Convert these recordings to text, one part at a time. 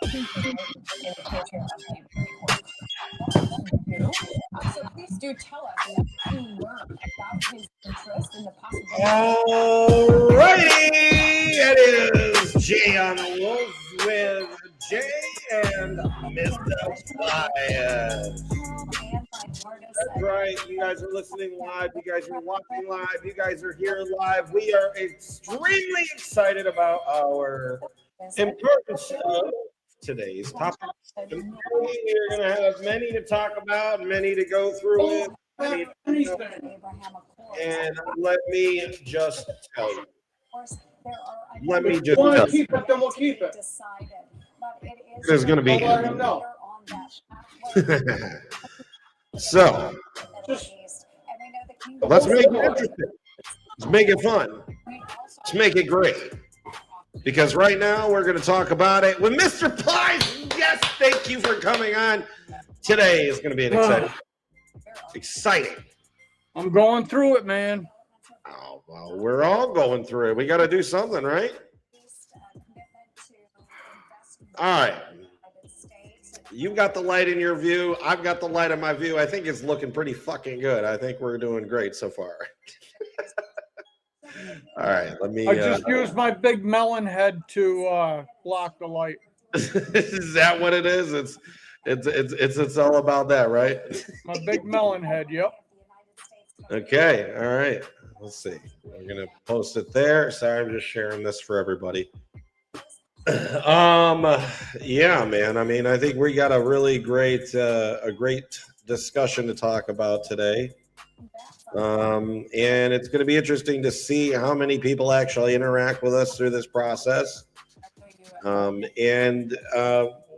So please do tell us what you learned about his interest in the possibility. All righty, it is Jay on the Wolf with Jay and Mr. Pliers. That's right. You guys are listening live. You guys are watching live. You guys are here live. We are extremely excited about our importance of today's topic. We're going to have many to talk about, many to go through with. And let me just tell you. Let me just tell you. Keep it, then we'll keep it. There's going to be. Let him know. So, let's make it interesting. Let's make it fun. Let's make it great. Because right now we're going to talk about it with Mr. Plies. Yes, thank you for coming on. Today is going to be an exciting. I'm going through it, man. Oh, well, we're all going through it. We got to do something, right? All right. You've got the light in your view. I've got the light in my view. I think it's looking pretty fucking good. I think we're doing great so far. All right, let me. I just used my big melon head to block the light. Is that what it is? It's all about that, right? My big melon head. Yep. Okay. All right. Let's see. We're gonna post it there. Sorry, I'm just sharing this for everybody. Yeah, man. I mean, I think we got a really great discussion to talk about today. And it's going to be interesting to see how many people actually interact with us through this process. And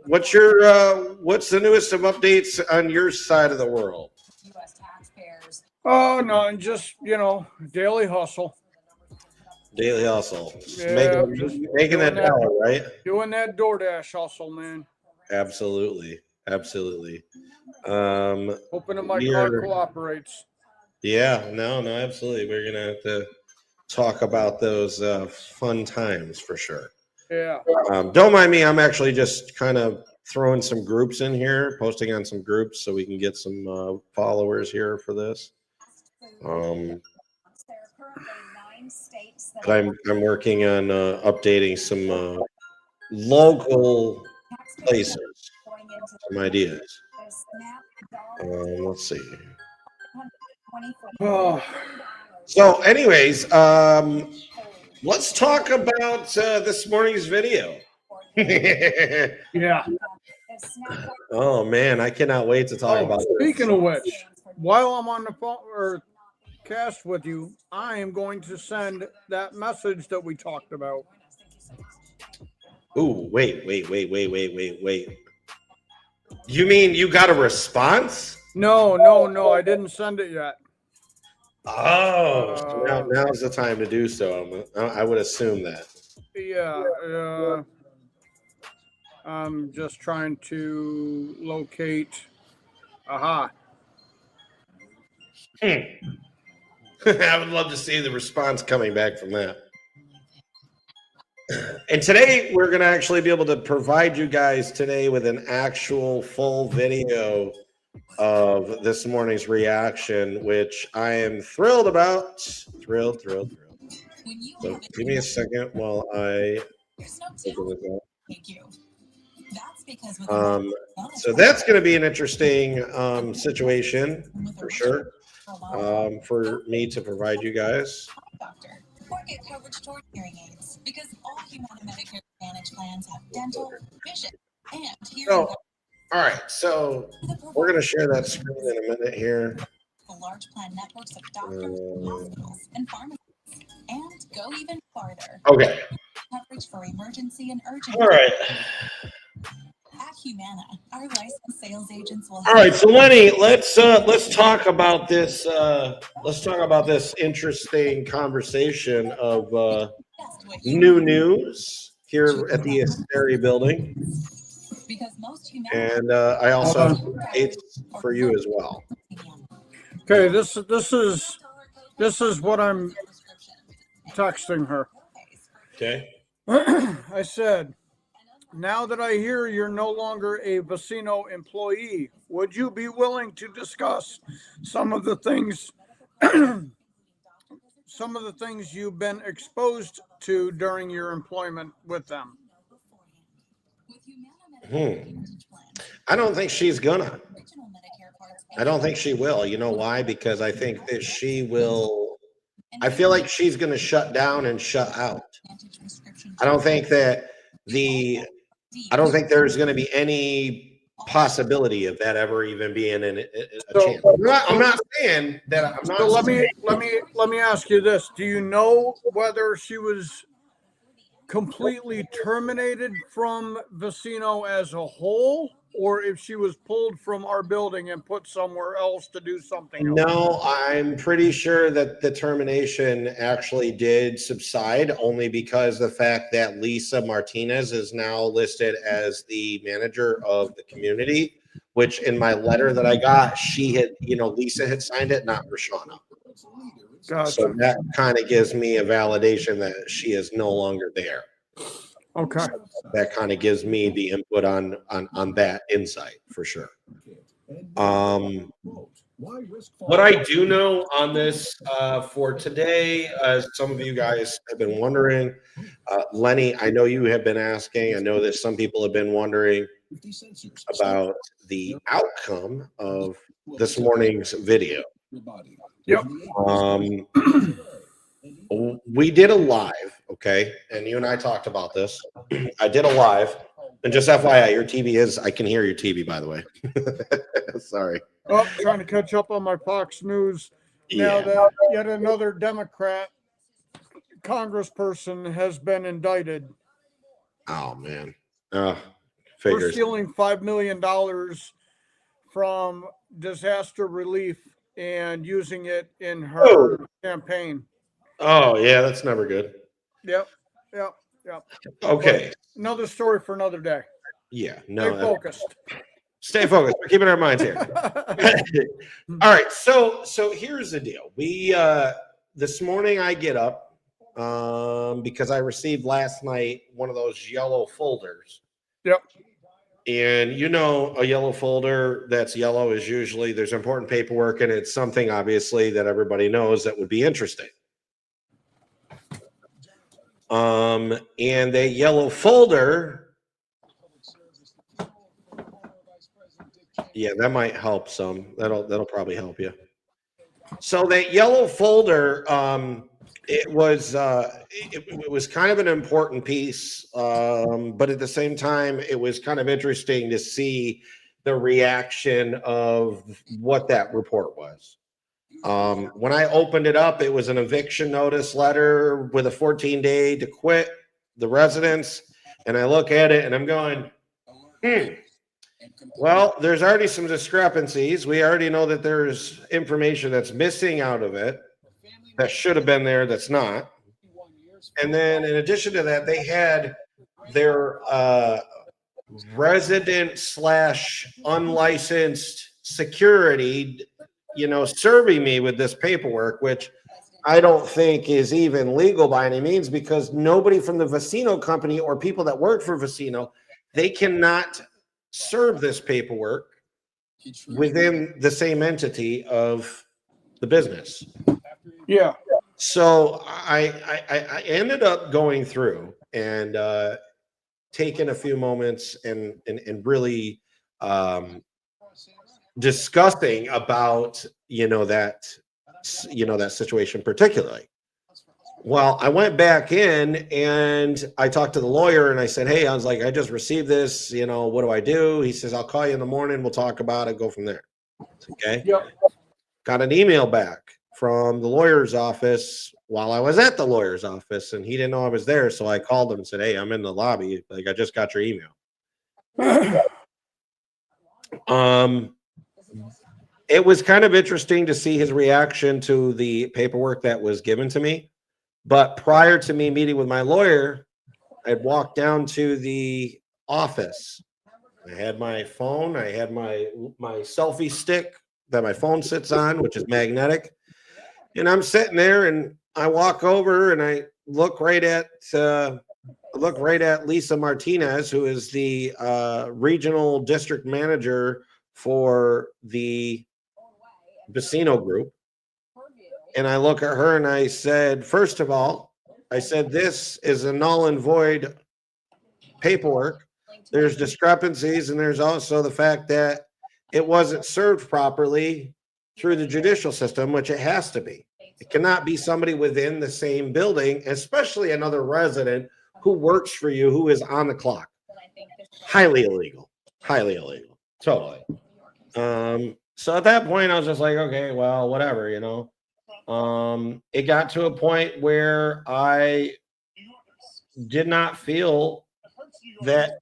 what's the newest of updates on your side of the world? U.S. taxpayers. Oh no, and just daily hustle. Daily hustle. Yeah, making that dollar, right? Doing that DoorDash hustle, man. Absolutely. Hoping that my car cooperates. Yeah, no, absolutely. We're going to have to talk about those fun times for sure. Yeah. Don't mind me. I'm actually just kind of throwing some groups in here, posting on some groups so we can get some followers here for this. But I'm working on updating some local places, some ideas. Let's see. So, anyways, let's talk about this morning's video. Yeah. Oh man, I cannot wait to talk about. Speaking of which, while I'm on the phone or cast with you, I am going to send that message that we talked about. Ooh, wait. You mean you got a response? No, I didn't send it yet. Oh, so now's the time to do so. I would assume that. Yeah, I'm just trying to locate. Aha. I would love to see the response coming back from that. And today we're going to actually be able to provide you guys today with an actual full video of this morning's reaction, which I am thrilled about. Thrilled. So give me a second while I figure this out. Thank you. That's because so that's going to be an interesting situation for sure for me to provide you guys. Doctor, or get coverage toward hearing aids because all Humana Medicare Advantage plans have dental, vision, and hearing. All right, so we're going to share that screen in a minute here. The large plan networks of doctors, hospitals, and pharmacies, and go even farther. Okay. Coverage for emergency and urgent. All right. At Humana, our licensed sales agents will. All right, so Lenny, let's talk about this. Let's talk about this interesting conversation of new news here at the Asteri building. Because most and I also have some dates for you as well. Okay, this is what I'm texting her. Okay. I said, now that I hear you're no longer a Vecino employee, would you be willing to discuss some of the things some of the things you've been exposed to during your employment with them? I don't think she's gonna. I don't think she will. You know why? Because I think that she will. I feel like she's going to shut down and shut out. I don't think that I don't think there's going to be any possibility of that ever even being a chance. I'm not saying that. I'm not. So let me ask you this: do you know whether she was completely terminated from Vecino as a whole, or if she was pulled from our building and put somewhere else to do something else? No, I'm pretty sure that the termination actually did subside, only because the fact that Lisa Martinez is now listed as the manager of the community, which in my letter that I got, she had, Lisa had signed it, not Rashana. Gotcha. So that kind of gives me a validation that she is no longer there. Okay. That kind of gives me the input on that insight for sure. What I do know on this for today, as some of you guys have been wondering, Lenny, I know you have been asking. I know that some people have been wondering about the outcome of this morning's video. Yep. We did a live, okay, and you and I talked about this. I did a live, and just FYI, your TV is, I can hear your TV, by the way. Sorry. Oh, trying to catch up on my Fox News. Now that yet another Democrat congressperson has been indicted. Oh, man. For Figures. stealing $5 million from disaster relief and using it in her campaign. Oh, yeah, that's never good. Yep. Okay. But another story for another day. Yeah, no. Stay focused. Stay focused. We're keeping our minds here. All right, so here's the deal. We this morning I get up because I received last night one of those yellow folders. Yep. And a yellow folder that's yellow is usually there's important paperwork, and it's something obviously that everybody knows that would be interesting. And that yellow folder, yeah, that might help some. That'll probably help you. So that yellow folder, it was kind of an important piece, but at the same time, it was kind of interesting to see the reaction of what that report was. When I opened it up, it was an eviction notice letter with a 14-day to quit the residence. And I look at it and I'm going, well, there's already some discrepancies. We already know that there's information that's missing out of it that should have been there that's not. And then in addition to that, they had their resident / unlicensed security serving me with this paperwork, which I don't think is even legal by any means, because nobody from the Vecino company or people that work for Vecino, they cannot serve this paperwork within the same entity of the business. Yeah. So I ended up going through and taking a few moments and really discussing about that situation particularly. Well, I went back in and I talked to the lawyer and I said, hey, I was like, I just received this, what do I do? He says, I'll call you in the morning, we'll talk about it, go from there. Okay. Yep. Got an email back from the lawyer's office while I was at the lawyer's office, and he didn't know I was there, so I called him and said, hey, I'm in the lobby, like I just got your email. It was kind of interesting to see his reaction to the paperwork that was given to me. But prior to me meeting with my lawyer, I'd walked down to the office. I had my phone. I had my selfie stick that my phone sits on, which is magnetic. And I'm sitting there and I walk over and I look right at look right at Lisa Martinez, who is the regional district manager for the Vecino Group. And I look at her and I said, first of all, I said, this is a null and void paperwork. There's discrepancies, and there's also the fact that it wasn't served properly through the judicial system, which it has to be. It cannot be somebody within the same building, especially another resident who works for you, who is on the clock. Highly illegal. Highly illegal. Totally. So at that point, I was just like, okay, well, whatever, you know. It got to a point where I did not feel that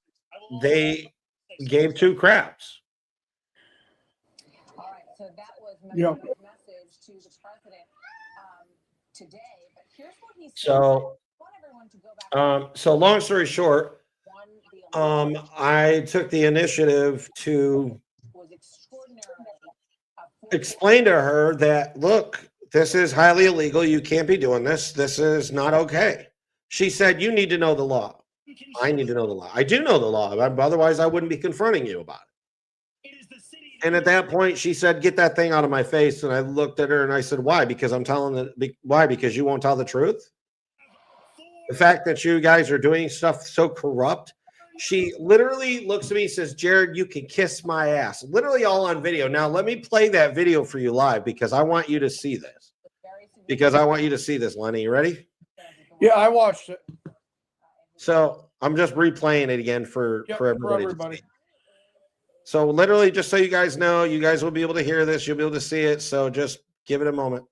they gave two craps. All right, so that was Yeah. message to the president today. But here's what he said. I want everyone to go back. So long story short, I took the initiative to explain to her that, look, this is highly illegal. You can't be doing this. This is not okay. She said, you need to know the law. I need to know the law. I do know the law. Otherwise, I wouldn't be confronting you about it. And at that point, she said, get that thing out of my face. And I looked at her and I said, why? Because I'm telling it. Why? Because you won't tell the truth? The fact that you guys are doing stuff so corrupt. She literally looks at me and says, Jared, you can kiss my ass. Literally all on video. Now, let me play that video for you live because I want you to see this. Because I want you to see this, Lenny. You ready? Yeah, I watched it. So I'm just replaying it again for everybody. To see. So literally, just so you guys know, you guys will be able to hear this. You'll be able to see it. So just give it a moment.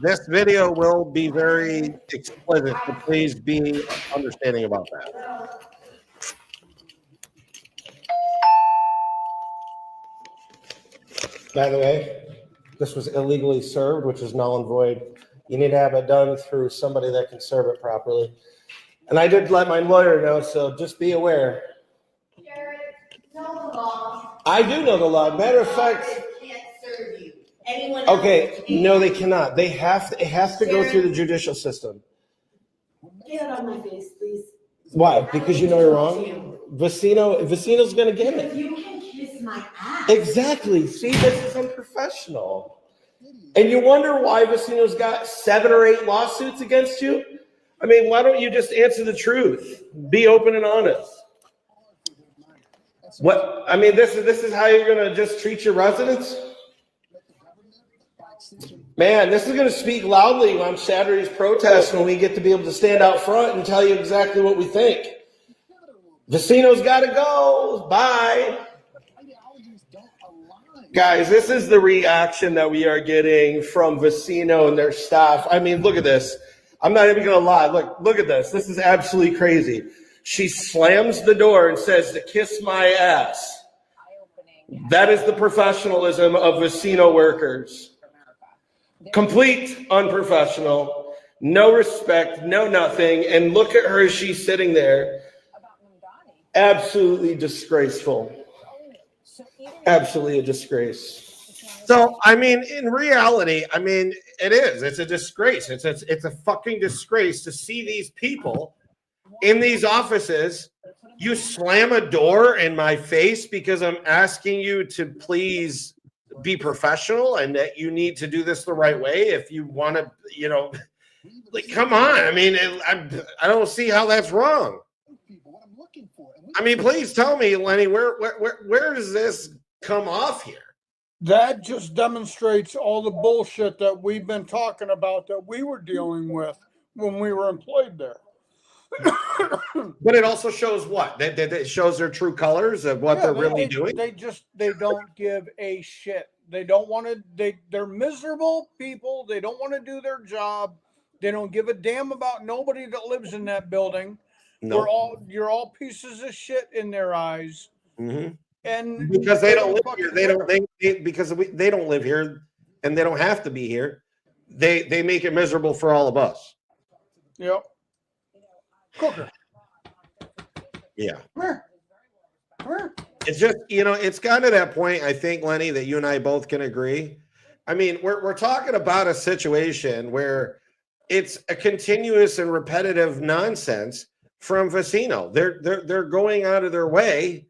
This video will be very explicit, so please be understanding about that. By the way, this was illegally served, which is null and void. You need to have it done through somebody that can serve it properly. And I did let my lawyer know, so just be aware. Jared, know the law. I do know the law. Matter of fact, Can't serve you. Anyone else okay, can. no, they cannot. They have to. It has to go through the judicial system. Get out of my face, please. Why? Because you know you're wrong. Vecino's going to get But it. you can kiss my ass. Exactly. See, this is unprofessional. And you wonder why Vecino's got 7 or 8 lawsuits against you? I mean, why don't you just answer the truth? Be open and honest. What? I mean, this is how you're going to just treat your residents? Man, this is going to speak loudly on Saturday's protest when we get to be able to stand out front and tell you exactly what we think. Vecino's got to go. Bye. Guys, this is the reaction that we are getting from Vecino and their staff. I mean, look at this. I'm not even going to lie. Look at this. This is absolutely crazy. She slams the door and says to kiss my ass. That is the professionalism of Vecino workers. Complete unprofessional, no respect, no nothing. And look at her as she's sitting there. Absolutely disgraceful. Absolutely a disgrace. So, I mean, in reality, I mean, it is. It's a disgrace. It's a fucking disgrace to see these people in these offices. You slam a door in my face because I'm asking you to please be professional and that you need to do this the right way if you want to, you know, like, come on. I mean, I don't see how that's wrong. I mean, please tell me, Lenny, where does this come off here? That just demonstrates all the bullshit that we've been talking about that we were dealing with when we were employed there. But it also shows what? That it shows their true colors of what they're really doing. They don't give a shit. They don't want to. They're miserable people. They don't want to do their job. They don't give a damn about nobody that lives in that building. No. You're all pieces of shit in their eyes. Mm-hmm. And because they don't live here, they don't live here, and they don't have to be here. They make it miserable for all of us. Yep. Cooker. Yeah. Where? It's just, you know, it's gotten to that point, I think, Lenny, that you and I both can agree. I mean, we're talking about a situation where it's a continuous and repetitive nonsense from Vecino. They're going out of their way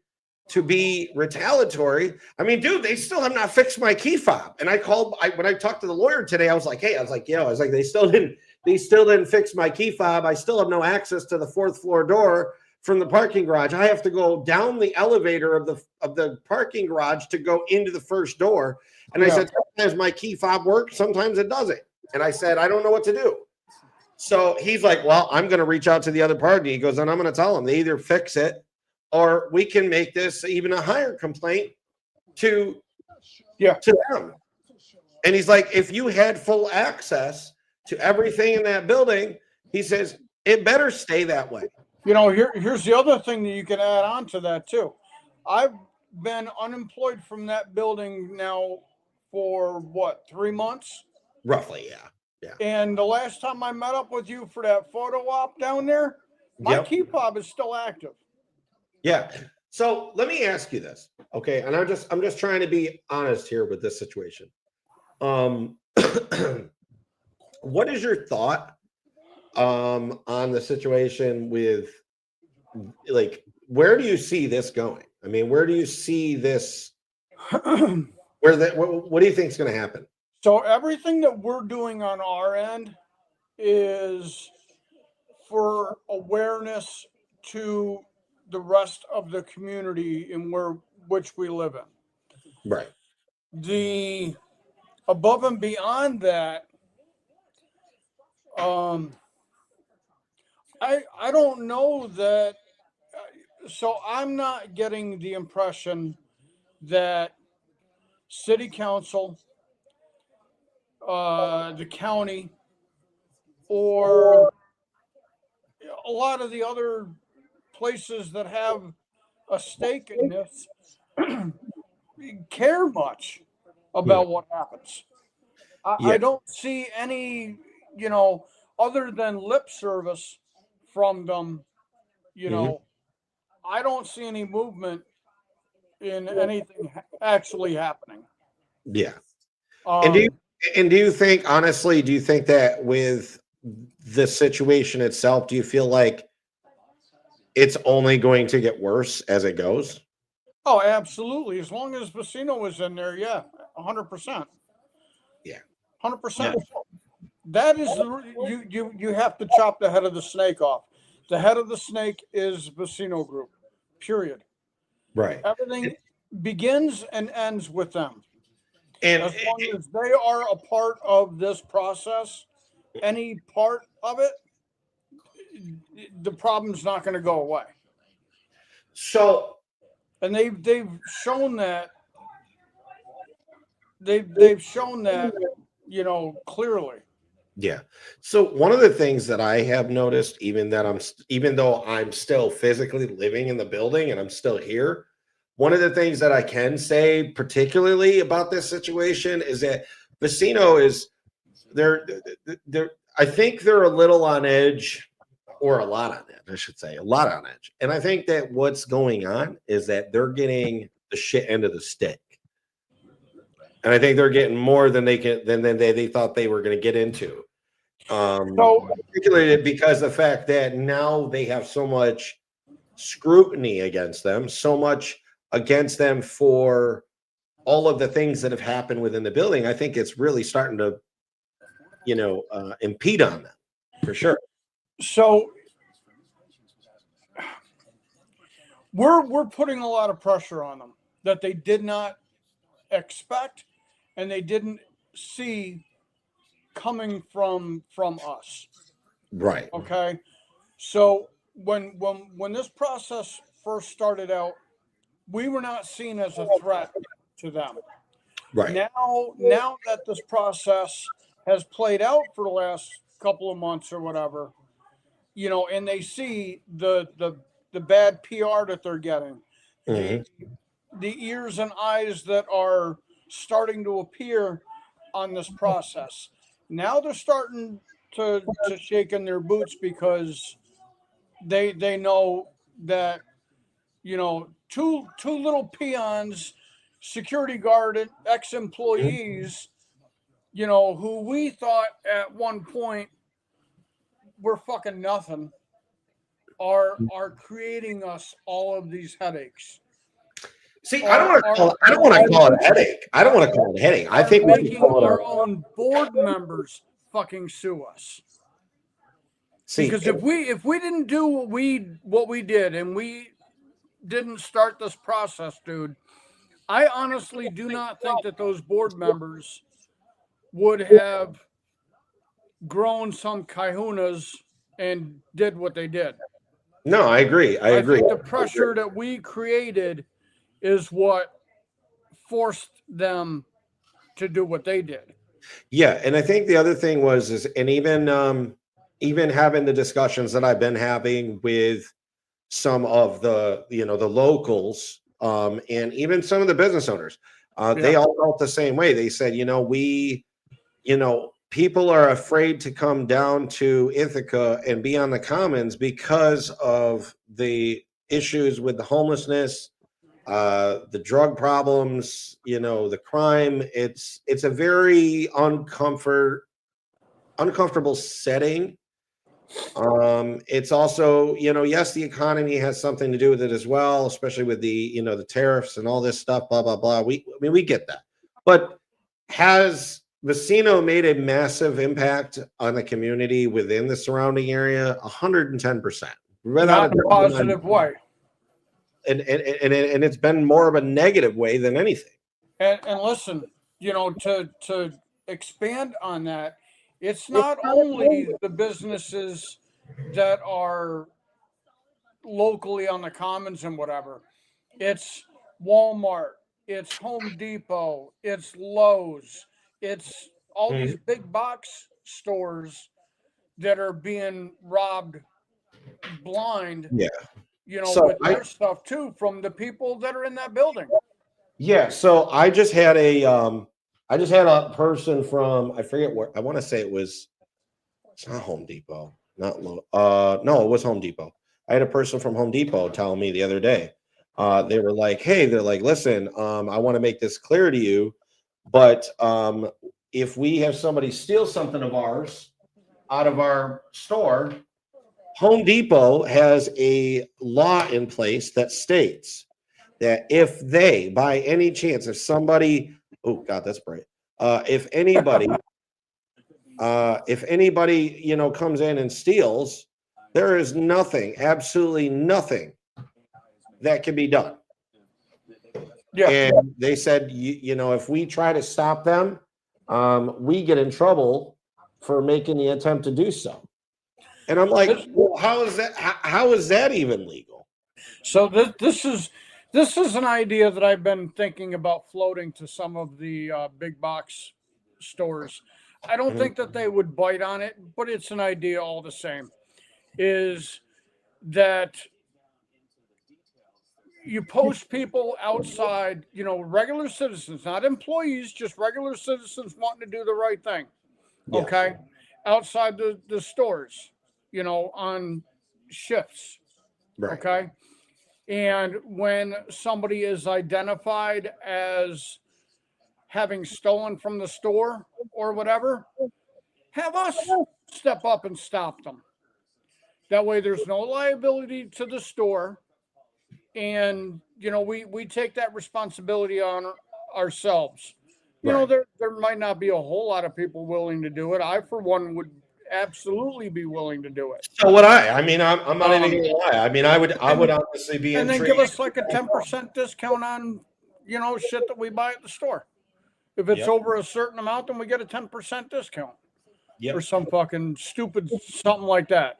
to be retaliatory. I mean, dude, they still have not fixed my key fob. And when I talked to the lawyer today, I was like, they still didn't fix my key fob. I still have no access to the 4th floor door from the parking garage. I have to go down the elevator of the parking garage to go into the first door. And I said, sometimes my key fob works, sometimes it doesn't. And I said, I don't know what to do. So he's like, well, I'm going to reach out to the other party. He goes, and I'm going to tell them they either fix it or we can make this even a higher complaint to them. And he's like, if you had full access to everything in that building, he says, it better stay that way. You know, here's the other thing that you can add on to that too. I've been unemployed from that building now for 3 months? Roughly, yeah. Yeah. And the last time I met up with you for that photo op down there, my key fob is still active. Yeah. So let me ask you this. Okay. And I'm just trying to be honest here with this situation. What is your thought on the situation with, like, where do you see this going? I mean, where do you see this? What do you think is going to happen? So everything that we're doing on our end is for awareness to the rest of the community in which we live in. Right. The above and beyond that, I don't know that. So I'm not getting the impression that city council, the county, or a lot of the other places that have a stake in this care much about what happens. I don't see any, other than lip service from them, I don't see any movement in anything actually happening. Yeah. And do you think, honestly, that with the situation itself, do you feel like it's only going to get worse as it goes? Oh, absolutely. As long as Vecino is in there, 100%. Yeah. 100%. That is you have to chop the head of the snake off. The head of the snake is Vecino Group. Period. Right. Everything begins and ends with them. And as long as they are a part of this process, any part of it, the problem's not going to go away. So, and they've shown that they've shown that, clearly. Yeah. So one of the things that I have noticed, even though I'm still physically living in the building and I'm still here, one of the things that I can say particularly about this situation is that Vecino is I think they're a little on edge, or a lot on edge, I should say, a lot on edge. And I think that what's going on is that they're getting the shit end of the stick. And I think they're getting more than they thought they were going to get into. Particularly because the fact that now they have so much scrutiny against them, so much against them for all of the things that have happened within the building. I think it's really starting to, impede on them for sure. So we're putting a lot of pressure on them that they did not expect and they didn't see coming from us. Right. Okay. So when this process first started out, we were not seen as a threat to them. Right. Now that this process has played out for the last couple of months or whatever, and they see the bad PR that they're getting, the ears and eyes that are starting to appear on this process. Now they're starting to shake in their boots because they know that, two little peons, security guard, ex-employees, who we thought at one point we're fucking nothing are creating us all of these headaches. See, I don't want to call it a headache. I don't want to call it a headache. I think we should Making call it our own board members fucking sue us. Because if we didn't do what we did and we didn't start this process, dude, I honestly do not think that those board members would have grown some kahunas and did what they did. No, I agree. I agree. think the pressure that we created is what forced them to do what they did. Yeah, and I think the other thing was even having the discussions that I've been having with some of the the locals and even some of the business owners, they all felt the same way. They said, people are afraid to come down to Ithaca and be on the commons because of the issues with the homelessness, the drug problems, the crime. It's a very uncomfortable setting. It's also, yes, the economy has something to do with it as well, especially with the, the tariffs and all this stuff, blah, blah, blah. We get that. But has Vecino made a massive impact on the community within the surrounding area? 110%. Not in a positive way. And it's been more of a negative way than anything. And listen, to expand on that, it's not only the businesses that are locally on the commons and whatever. It's Walmart, it's Home Depot, it's Lowe's, it's all these big box stores that are being robbed blind. Yeah. With their stuff too, from the people that are in that building. Yeah. So I just had a person from, I forget where, I want to say it's not Home Depot, not Lowe's. No, it was Home Depot. I had a person from Home Depot telling me the other day, they were like, hey, they're like, listen, I want to make this clear to you, but if we have somebody steal something of ours out of our store, Home Depot has a law in place that states that if they, by any chance, if somebody, oh God, that's bright. If anybody, comes in and steals, there is nothing, absolutely nothing that can be done. Yeah. And they said, if we try to stop them, we get in trouble for making the attempt to do so. And I'm like, well, how is that even legal? So this is an idea that I've been thinking about floating to some of the big box stores. I don't think that they would bite on it, but it's an idea all the same. Is that you post people outside, regular citizens, not employees, just regular citizens wanting to do the right thing. Yeah. Okay. Outside the stores, on shifts. Right. Okay. And when somebody is identified as having stolen from the store or whatever, have us step up and stop them. That way there's no liability to the store. And, we take that responsibility on ourselves. There might not be a whole lot of people willing to do it. I, for one, would absolutely be willing to do it. So would I. I mean, I'm not even gonna lie. I mean, I would honestly be and intrigued. then give us like a 10% discount on, shit that we buy at the store. If it's over a certain amount, then we get a 10% discount. Yep. Or some fucking stupid something like that.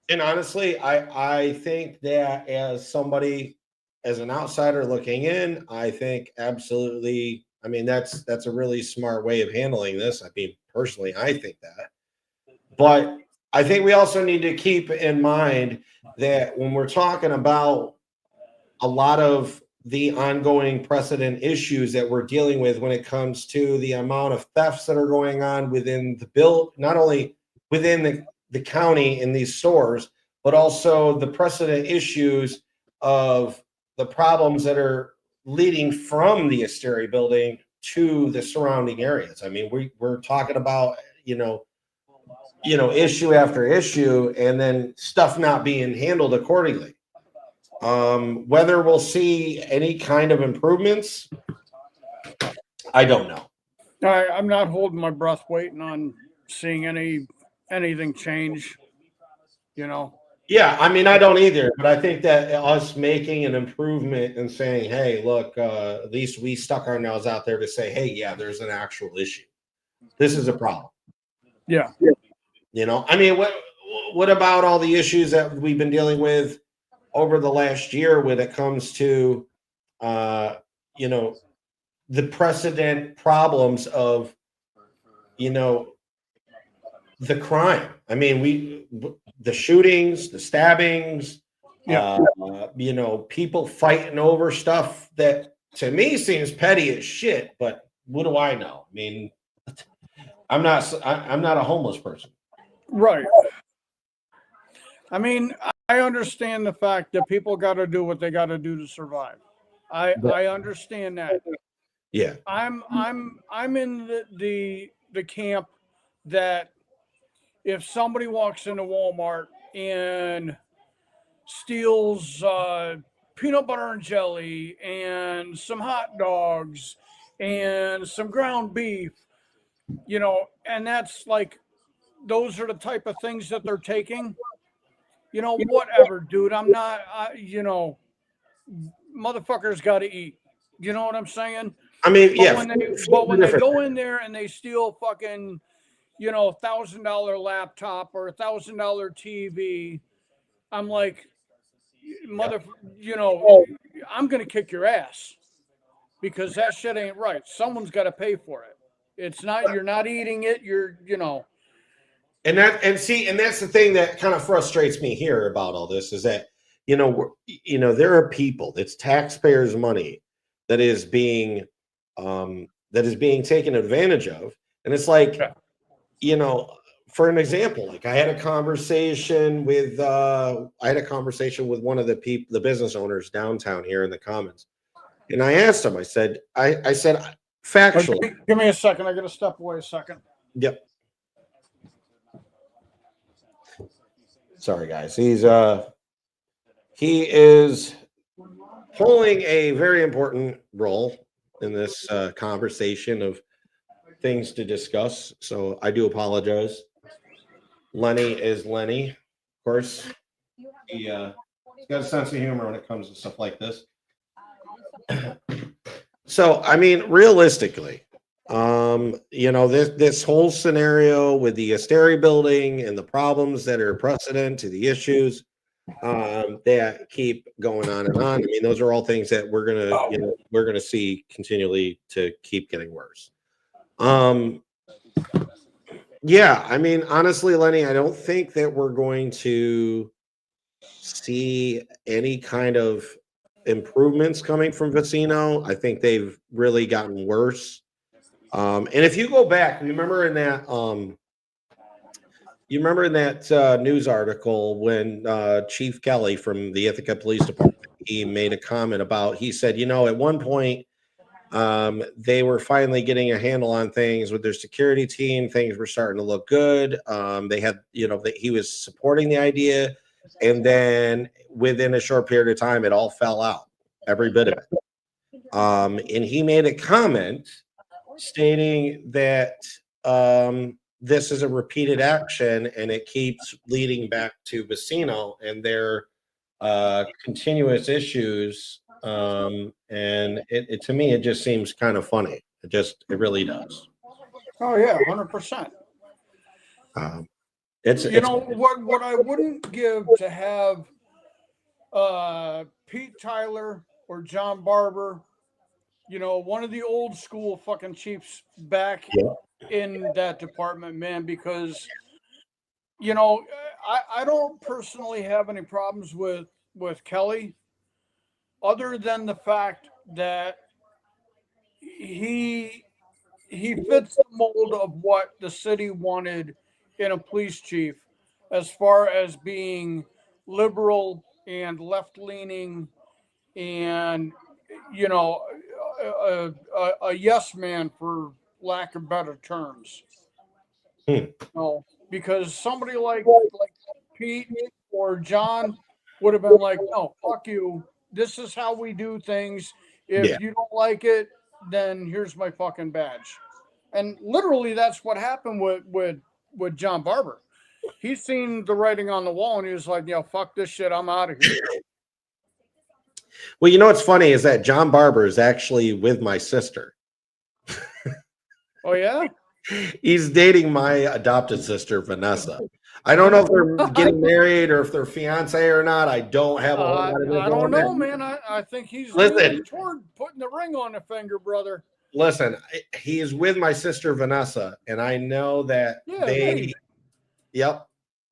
And honestly, I think that as an outsider looking in, I think absolutely. I mean, that's a really smart way of handling this. I mean, personally, I think that. But I think we also need to keep in mind that when we're talking about a lot of the ongoing precedent issues that we're dealing with when it comes to the amount of thefts that are going on within the bill, not only within the county in these stores, but also the precedent issues of the problems that are leading from the Asteria building to the surrounding areas. I mean, we're talking about, issue after issue, and then stuff not being handled accordingly. Whether we'll see any kind of improvements, I don't know. I'm not holding my breath, waiting on seeing anything change. Yeah, I mean, I don't either, but I think that us making an improvement and saying, hey, look, at least we stuck our nose out there to say, hey, yeah, there's an actual issue. This is a problem. Yeah. I mean, what about all the issues that we've been dealing with over the last year when it comes to, the precedent problems of, the crime. I mean, the shootings, the stabbings, people fighting over stuff that to me seems petty as shit, but what do I know? I mean, I'm not a homeless person. Right. I mean, I understand the fact that people got to do what they got to do to survive. I understand that. Yeah. I'm in the camp that if somebody walks into Walmart and steals peanut butter and jelly and some hot dogs and some ground beef, and that's like, those are the type of things that they're taking, whatever, dude. I'm not, motherfuckers got to eat. You know what I'm saying? I mean, But yeah. when they go in there and they steal fucking, $1,000 laptop or $1,000 TV, I'm like, I'm gonna kick your ass because that shit ain't right. Someone's got to pay for it. It's not, you're not eating it. And that's the thing that kind of frustrates me here about all this is that, there are people, it's taxpayers' money that is being taken advantage of. And it's like, for an example, like I had a conversation with one of the business owners downtown here in the Commons. And I asked him, I said, factually. Give me a second. I got to step away a second. Yep. Sorry, guys. He is pulling a very important role in this conversation of things to discuss. So I do apologize. Lenny is Lenny, of course. He's got a sense of humor when it comes to stuff like this. So, I mean, realistically, this whole scenario with the Asteri building and the problems that are precedent to the issues that keep going on and on. I mean, those are all things that we're gonna see continually to keep getting worse. Yeah, I mean, honestly, Lenny, I don't think that we're going to see any kind of improvements coming from Vecino. I think they've really gotten worse. And if you go back, you remember in that news article when Chief Kelly from the Ithaca Police Department, he made a comment about, he said, at one point, they were finally getting a handle on things with their security team. Things were starting to look good. They had, he was supporting the idea. And then within a short period of time, it all fell out, every bit of it. And he made a comment stating that this is a repeated action and it keeps leading back to Vecino and their continuous issues. And it to me, it just seems kind of funny. It really does. Oh yeah, 100%. It's what I wouldn't give to have Pete Tyler or John Barber, one of the old school fucking chiefs back in that department, man, because I don't personally have any problems with Kelly, other than the fact that he fits the mold of what the city wanted in a police chief, as far as being liberal and left-leaning and a yes man, for lack of better terms. because somebody like Pete or John would have been like, no, fuck you. This is how we do things. If Yeah. you don't like it, then here's my fucking badge. And literally, that's what happened with John Barber. He's seen the writing on the wall, and he was like, fuck this shit. I'm out of here. Well, you know what's funny is that John Barber is actually with my sister. Oh, yeah? He's dating my adopted sister, Vanessa. I don't know if they're getting married or if they're fiance or not. I don't have a whole lot of I don't know, man. I think he's leaning toward putting the ring on the finger, brother. Listen, he is with my sister, Vanessa, and I know that Yep.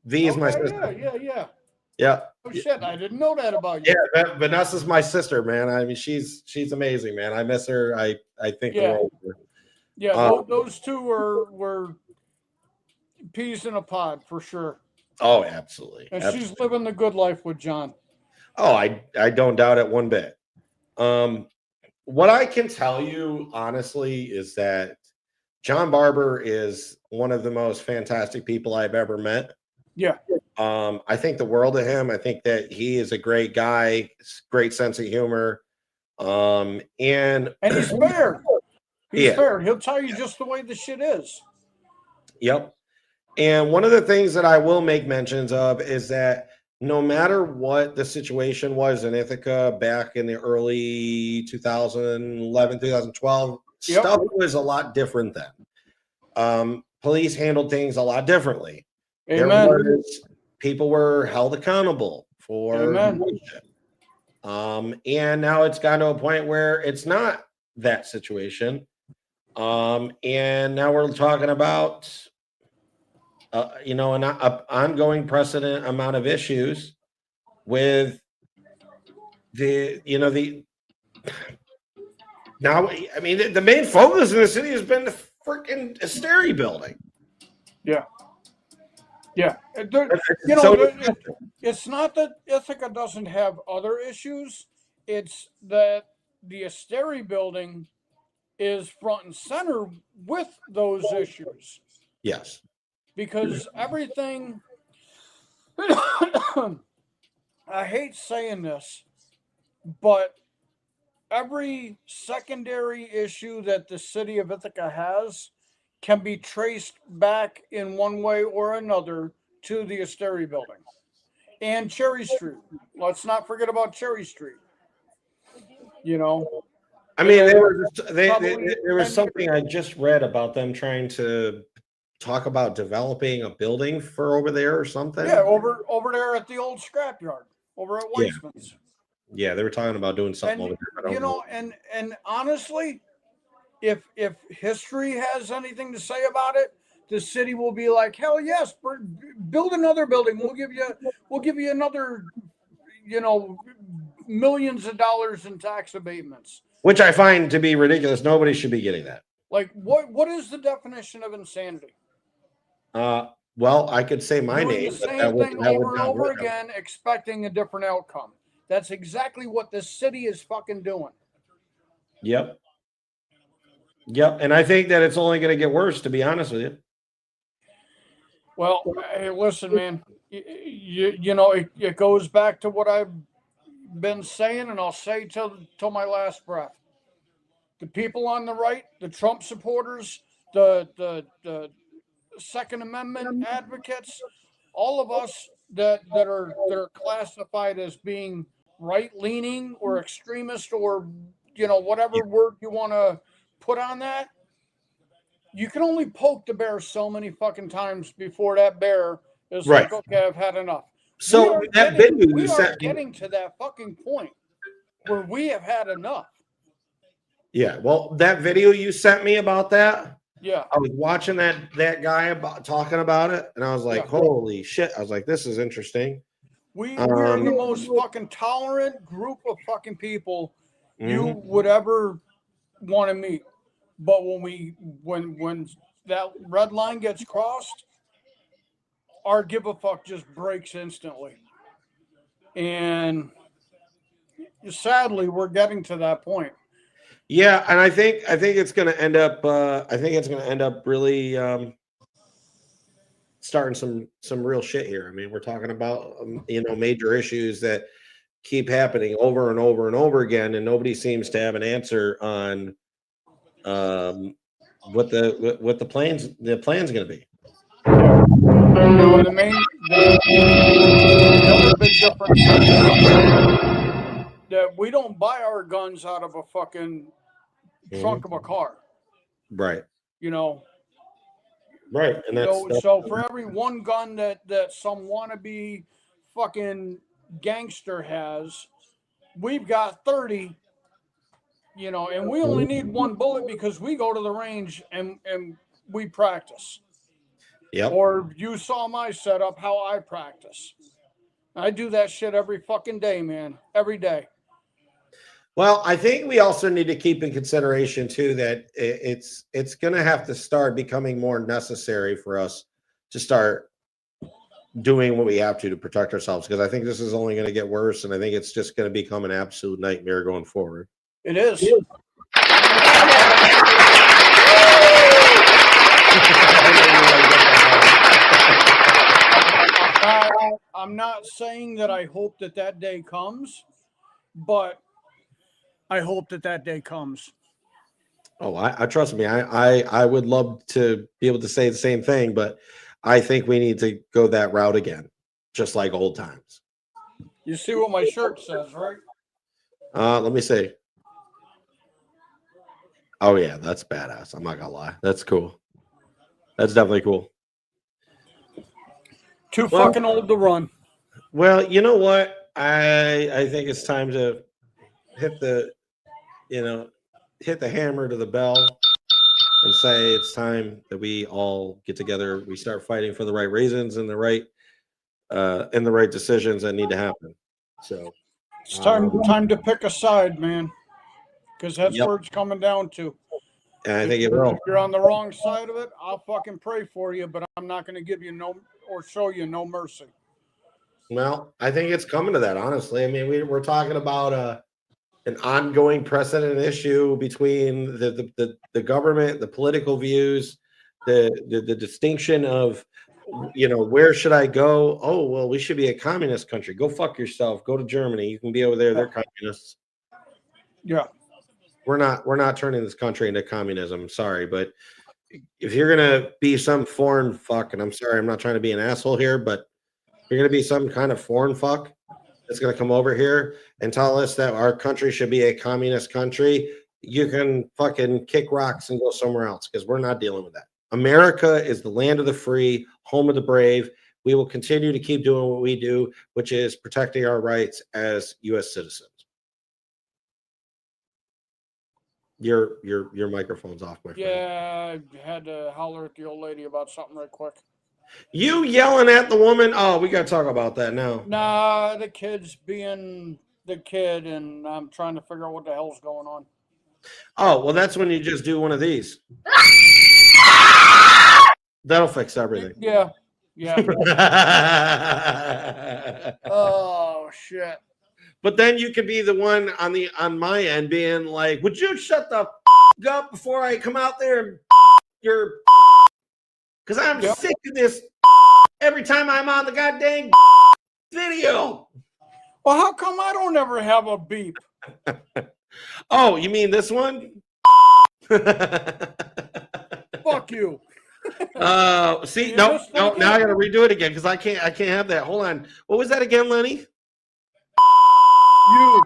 V is my sister. Yeah. Oh, shit. I didn't know that about you. Yeah, Vanessa's my sister, man. I mean, she's amazing, man. I miss her. I think the world of her. Yeah, those two were peas in a pod for sure. Oh, absolutely. And she's living the good life with John. Oh, I don't doubt it one bit. What I can tell you honestly is that John Barber is one of the most fantastic people I've ever met. Yeah. I think the world of him. I think that he is a great guy, great sense of humor. And he's fair. He's fair. He'll tell you just the way the shit is. Yep. And one of the things that I will make mentions of is that no matter what the situation was in Ithaca back in the early 2011, 2012, stuff was a lot different then. Police handled things a lot differently. Amen. People were held accountable for bullshit. And now it's gotten to a point where it's not that situation. And now we're talking about, an ongoing precedent amount of issues with the main focus in the city has been the freaking Asteri building. Yeah. Yeah. It's not that Ithaca doesn't have other issues. It's that the Asteri building is front and center with those issues. Yes. Because everything, I hate saying this, but every secondary issue that the city of Ithaca has can be traced back in one way or another to the Asteri building and Cherry Street. Let's not forget about Cherry Street. I mean, there was something I just read about them trying to talk about developing a building for over there or something. Yeah, over there at the old scrapyard, over at Weissman's. Yeah, they were talking about doing something over there. And honestly, if history has anything to say about it, the city will be like, hell yes, build another building. We'll give you another, millions of dollars in tax abatements. Which I find to be ridiculous. Nobody should be getting that. Like, what is the definition of insanity? Well, I could say my name. The same thing over and over again, expecting a different outcome. That's exactly what this city is fucking doing. Yep. And I think that it's only going to get worse, to be honest with you. Well, hey, listen, man. It goes back to what I've been saying, and I'll say till my last breath. The people on the right, the Trump supporters, the Second Amendment advocates, all of us that are classified as being right-leaning or extremist or whatever word you want to put on that, you can only poke the bear so many fucking times before that bear is like, okay, I've had enough. So that video we are getting to that fucking point where we have had enough. Yeah, well, that video you sent me about that. Yeah, I was watching that guy talking about it, and I was like, holy shit. I was like, this is interesting. We're the most fucking tolerant group of fucking people you would ever want to meet. But when that red line gets crossed, our give a fuck just breaks instantly. And sadly, we're getting to that point. Yeah, and I think it's going to end up. I think it's going to end up really starting some real shit here. I mean, we're talking about major issues that keep happening over and over and over again, and nobody seems to have an answer on what the plan's going to be. The other big difference is that we don't buy our guns out of a fucking trunk of a car. Right. Right. And that's so for every one gun that some wannabe fucking gangster has, we've got 30, and we only need one bullet because we go to the range and we practice. Yep. Or you saw my setup, how I practice. I do that shit every fucking day, man. Every day. Well, I think we also need to keep in consideration too that it's going to have to start becoming more necessary for us to start doing what we have to protect ourselves, because I think this is only going to get worse, and I think it's just going to become an absolute nightmare going forward. It is. I'm not saying that I hope that day comes, but I hope that day comes. Oh, I trust me. I would love to be able to say the same thing, but I think we need to go that route again, just like old times. You see what my shirt says, right? Let me see. Oh yeah, that's badass. I'm not gonna lie. That's cool. That's definitely cool. Too fucking old to run. Well, you know what? I think it's time to hit the hammer to the bell and say it's time that we all get together. We start fighting for the right reasons and the right decisions that need to happen. So it's time to pick a side, man, because that's where it's coming down to. And I think it will. If you're on the wrong side of it, I'll fucking pray for you, but I'm not going to give you show you no mercy. Well, I think it's coming to that, honestly. I mean, we're talking about an ongoing precedent issue between the government, the political views, the distinction of, where should I go? Oh, well, we should be a communist country. Go fuck yourself. Go to Germany. You can be over there. They're communists. Yeah. We're not turning this country into communism. Sorry, but if you're gonna be some foreign fuck, and I'm sorry, I'm not trying to be an asshole here, but if you're gonna be some kind of foreign fuck that's gonna come over here and tell us that our country should be a communist country, you can fucking kick rocks and go somewhere else, because we're not dealing with that. America is the land of the free, home of the brave. We will continue to keep doing what we do, which is protecting our rights as U.S. citizens. Your microphone's off, my friend. Yeah, I had to holler at the old lady about something right quick. You yelling at the woman? Oh, we got to talk about that now. Nah, the kid's being the kid, and I'm trying to figure out what the hell's going on. Oh, well, that's when you just do one of these. That'll fix everything. Yeah. Oh, shit. But then you could be the one on my end being like, would you shut the up before I come out there and your, because I'm sick of this every time I'm on the goddamn video. Well, how come I don't ever have a beep? Oh, you mean this one? Fuck you. See, no, now I gotta redo it again because I can't have that. Hold on. What was that again, Lenny? You.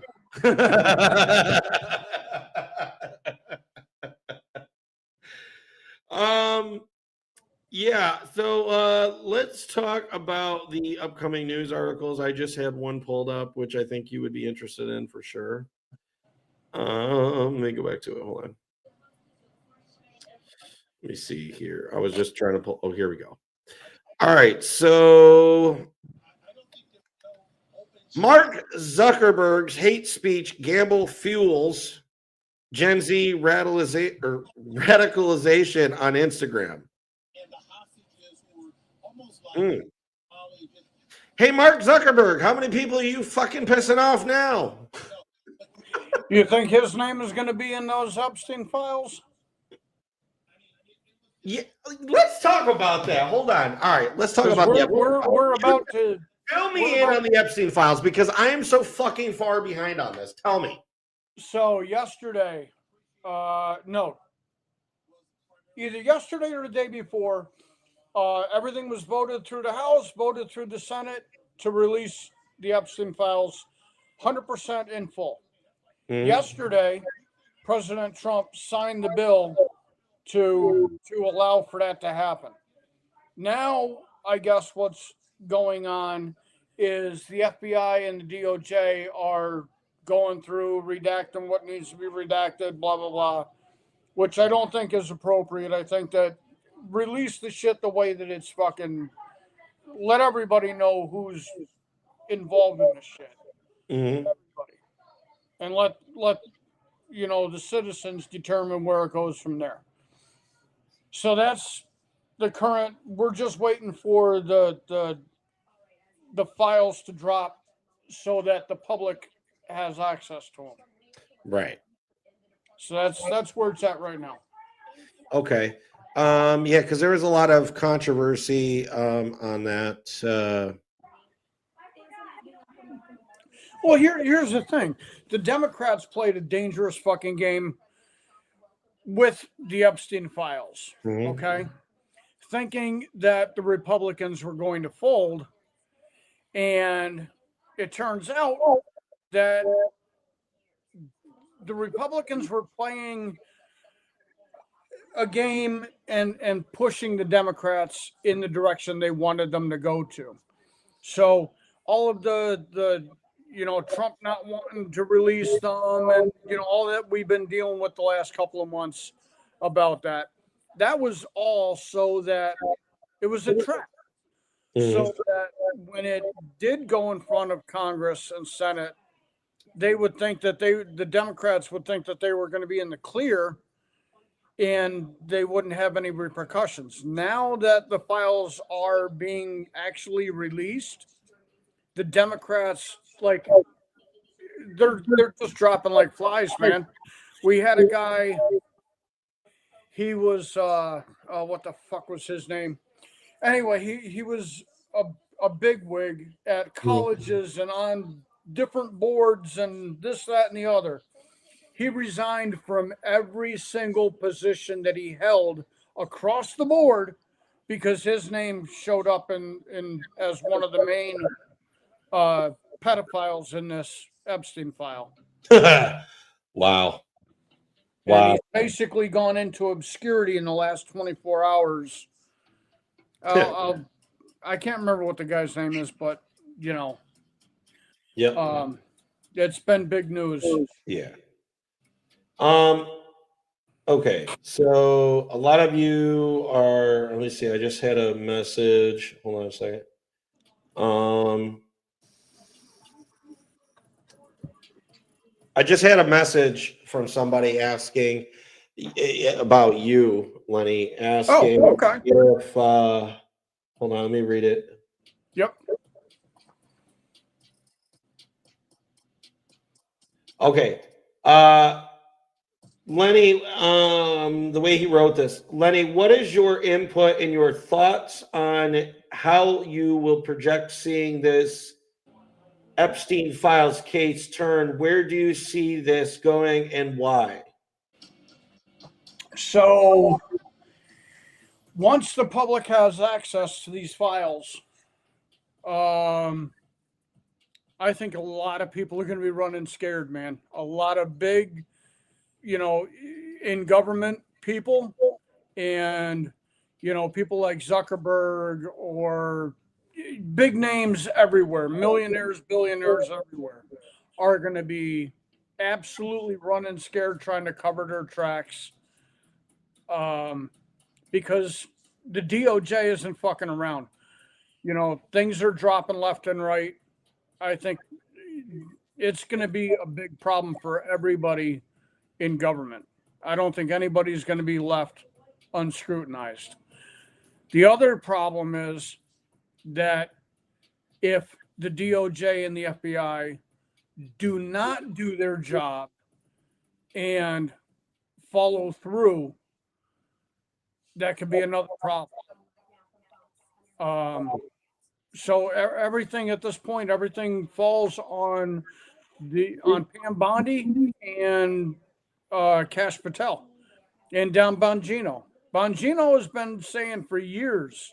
Yeah, so let's talk about the upcoming news articles. I just had one pulled up, which I think you would be interested in for sure. Let me go back to it. Hold on. Let me see here. I was just trying to pull. Oh, here we go. All right, so Mark Zuckerberg's hate speech gamble fuels Gen Z radicalization on Instagram. Hey, Mark Zuckerberg, how many people are you fucking pissing off now? You think his name is going to be in those Epstein files? Yeah, let's talk about that. Hold on. All right, let's talk 'Cause about that. we're about to. Fill me in on the Epstein files because I am so fucking far behind on this. Tell me. So yesterday, no, either yesterday or the day before, everything was voted through the House, voted through the Senate to release the Epstein files 100% in full. Yesterday, President Trump signed the bill to allow for that to happen. Now, I guess what's going on is the FBI and the DOJ are going through redacting what needs to be redacted, blah blah blah, which I don't think is appropriate. I think that release the shit the way that it's fucking. Let everybody know who's involved in this shit. Everybody, and let the citizens determine where it goes from there. So that's the current. We're just waiting for the files to drop so that the public has access to them. Right. So that's where it's at right now. Okay. Yeah, because there was a lot of controversy on that. Well, here's the thing. The Democrats played a dangerous fucking game with the Epstein files, okay? Thinking that the Republicans were going to fold, and it turns out that the Republicans were playing a game and pushing the Democrats in the direction they wanted them to go to. So all of the Trump not wanting to release them, and all that we've been dealing with the last couple of months about that was all so that it was a trap. So that when it did go in front of Congress and Senate, they would think that the Democrats would think that they were going to be in the clear and they wouldn't have any repercussions. Now that the files are being actually released, the Democrats, like, they're just dropping like flies, man. We had a guy, he was what the fuck was his name? Anyway, he was a bigwig at colleges and on different boards and this, that, and the other. He resigned from every single position that he held across the board because his name showed up in as one of the main pedophiles in this Epstein file. Wow. And he's basically gone into obscurity in the last 24 hours. I can't remember what the guy's name is, but it's been big news. Yeah. Okay, so a lot of you are, let me see, I just had a message. Hold on a second. I just had a message from somebody asking about you, Lenny, asking okay. if hold on, let me read it. Yep. Okay. Lenny, the way he wrote this, Lenny, what is your input and your thoughts on how you will project seeing this Epstein files case turn? Where do you see this going and why? So once the public has access to these files, I think a lot of people are going to be running scared, man. A lot of big, in government people and, people like Zuckerberg or big names everywhere, millionaires, billionaires everywhere are going to be absolutely running scared, trying to cover their tracks. Because the DOJ isn't fucking around. Things are dropping left and right. I think it's going to be a big problem for everybody in government. I don't think anybody's going to be left unscrutinized. The other problem is that if the DOJ and the FBI do not do their job and follow through, that could be another problem. So everything at this point, everything falls on Pam Bondi and Kash Patel and Don Bongino. Bongino has been saying for years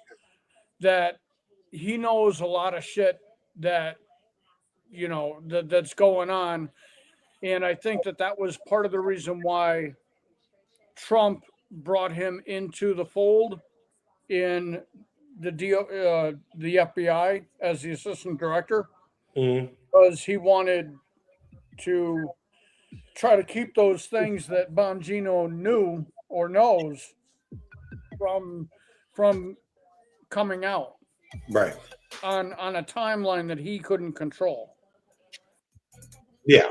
that he knows a lot of shit that, you know, that's going on. And I think that was part of the reason why Trump brought him into the fold in the FBI as the assistant director, because he wanted to try to keep those things that Bongino knew or knows from coming out, right, on a timeline that he couldn't control. Yeah.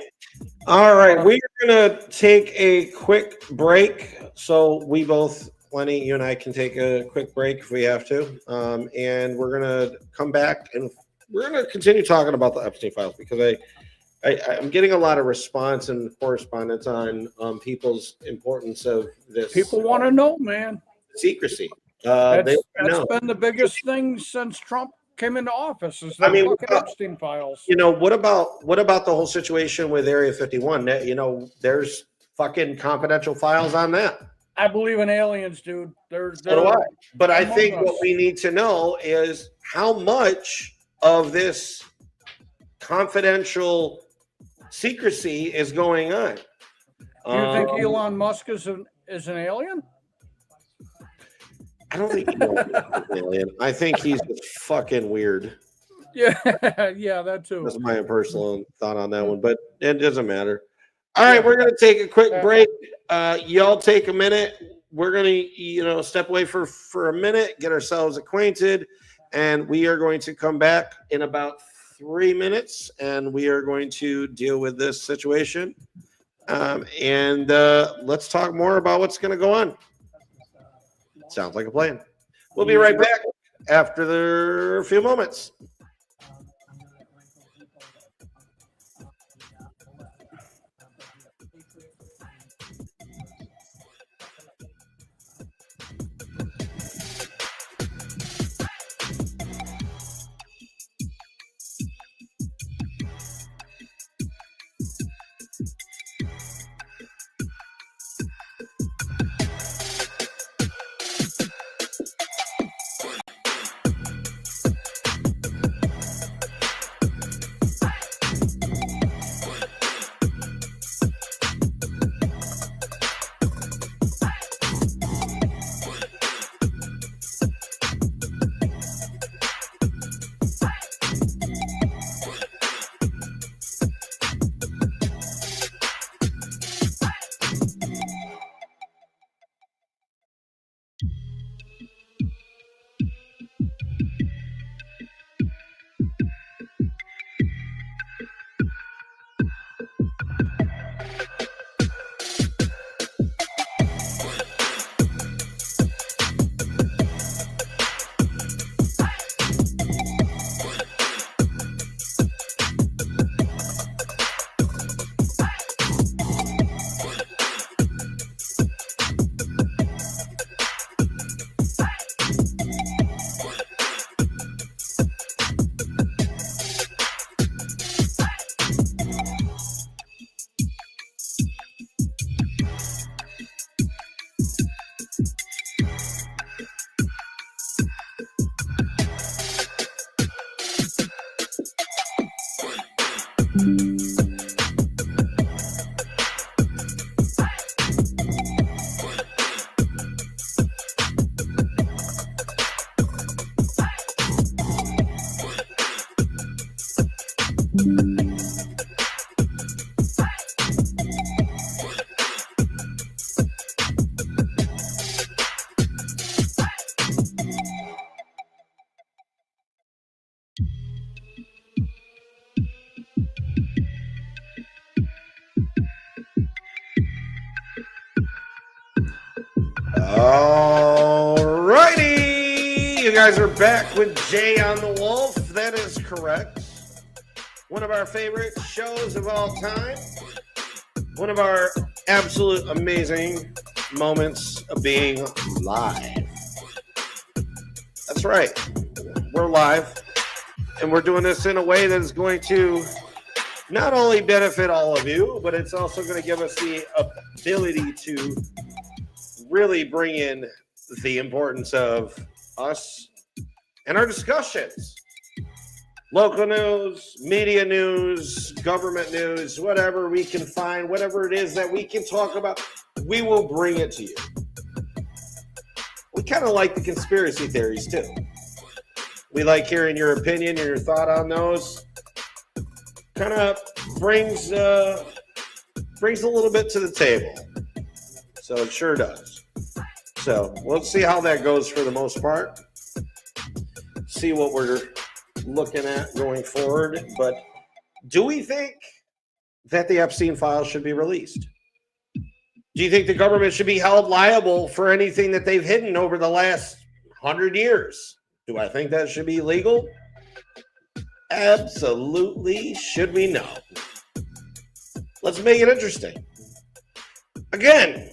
All right, we're gonna take a quick break. So we both, Lenny, you and I can take a quick break if we have to, and we're gonna come back and we're gonna continue talking about the Epstein files, because I'm getting a lot of response and correspondence on people's importance of this. People want to know, man. Secrecy. That's been the biggest thing since Trump came into office, is the fucking Epstein files. You know, what about the whole situation with Area 51? You know, there's fucking confidential files on that. I believe in aliens, dude. So do I. But I think what we need to know is how much of this confidential secrecy is going on. Do you think Elon Musk is an alien? I don't think he's an alien. I think he's just fucking weird. Yeah, that too. That's my personal thought on that one, but it doesn't matter. All right, we're gonna take a quick break. Y'all take a minute. We're gonna, step away for a minute, get ourselves acquainted, and we are going to come back in about 3 minutes, and we are going to deal with this situation. And let's talk more about what's going to go on. Sounds like a plan. We'll be right back after a few moments. Alrighty, you guys are back with Jay on the Wolf. That is correct. One of our favorite shows of all time. One of our absolute amazing moments of being live. That's right. We're live, and we're doing this in a way that is going to not only benefit all of you, but it's also going to give us the ability to really bring in the importance of us and our discussions. Local news, media news, government news, whatever we can find, whatever it is that we can talk about, we will bring it to you. We kind of like the conspiracy theories too. We like hearing your opinion and your thought on those. Kind of brings a little bit to the table. So it sure does. So we'll see how that goes for the most part. See what we're looking at going forward. But do we think that the Epstein files should be released? Do you think the government should be held liable for anything that they've hidden over the last 100 years? Do I think that should be legal? Absolutely. Should we know? Let's make it interesting. Again,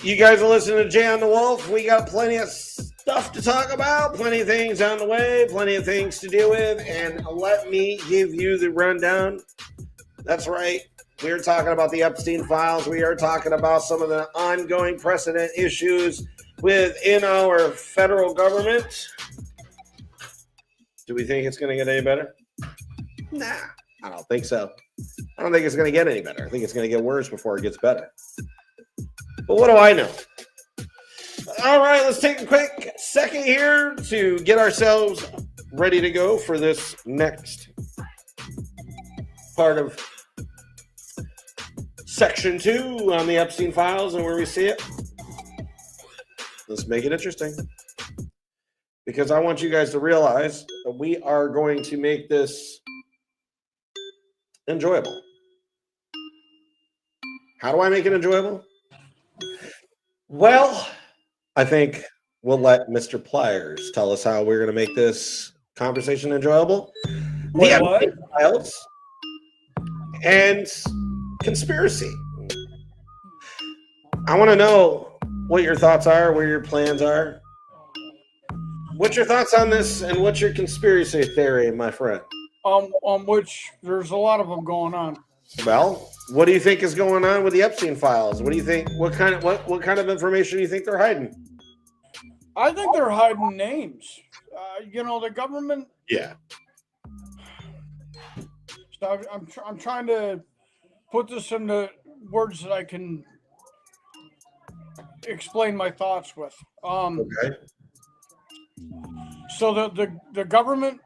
you guys are listening to Jay on the Wolf. We got plenty of stuff to talk about, plenty of things on the way, plenty of things to deal with, and let me give you the rundown. That's right. We are talking about the Epstein files. We are talking about some of the ongoing precedent issues within our federal government. Do we think it's going to get any better? Nah, I don't think so. I don't think it's going to get any better. I think it's going to get worse before it gets better. But what do I know? All right, let's take a quick second here to get ourselves ready to go for this next part of Section 2 on the Epstein files and where we see it. Let's make it interesting. Because I want you guys to realize that we are going to make this enjoyable. How do I make it enjoyable? Well, I think we'll let Mr. Pliers tell us how we're going to make this conversation enjoyable. Wait, The what? Epstein files and conspiracy. I want to know what your thoughts are, where your plans are. What's your thoughts on this, and what's your conspiracy theory, my friend? Which there's a lot of them going on. Well, what do you think is going on with the Epstein files? What do you think? What kind of information do you think they're hiding? I think they're hiding names. The government. Yeah. So I'm trying to put this into words that I can explain my thoughts with. Okay. So the government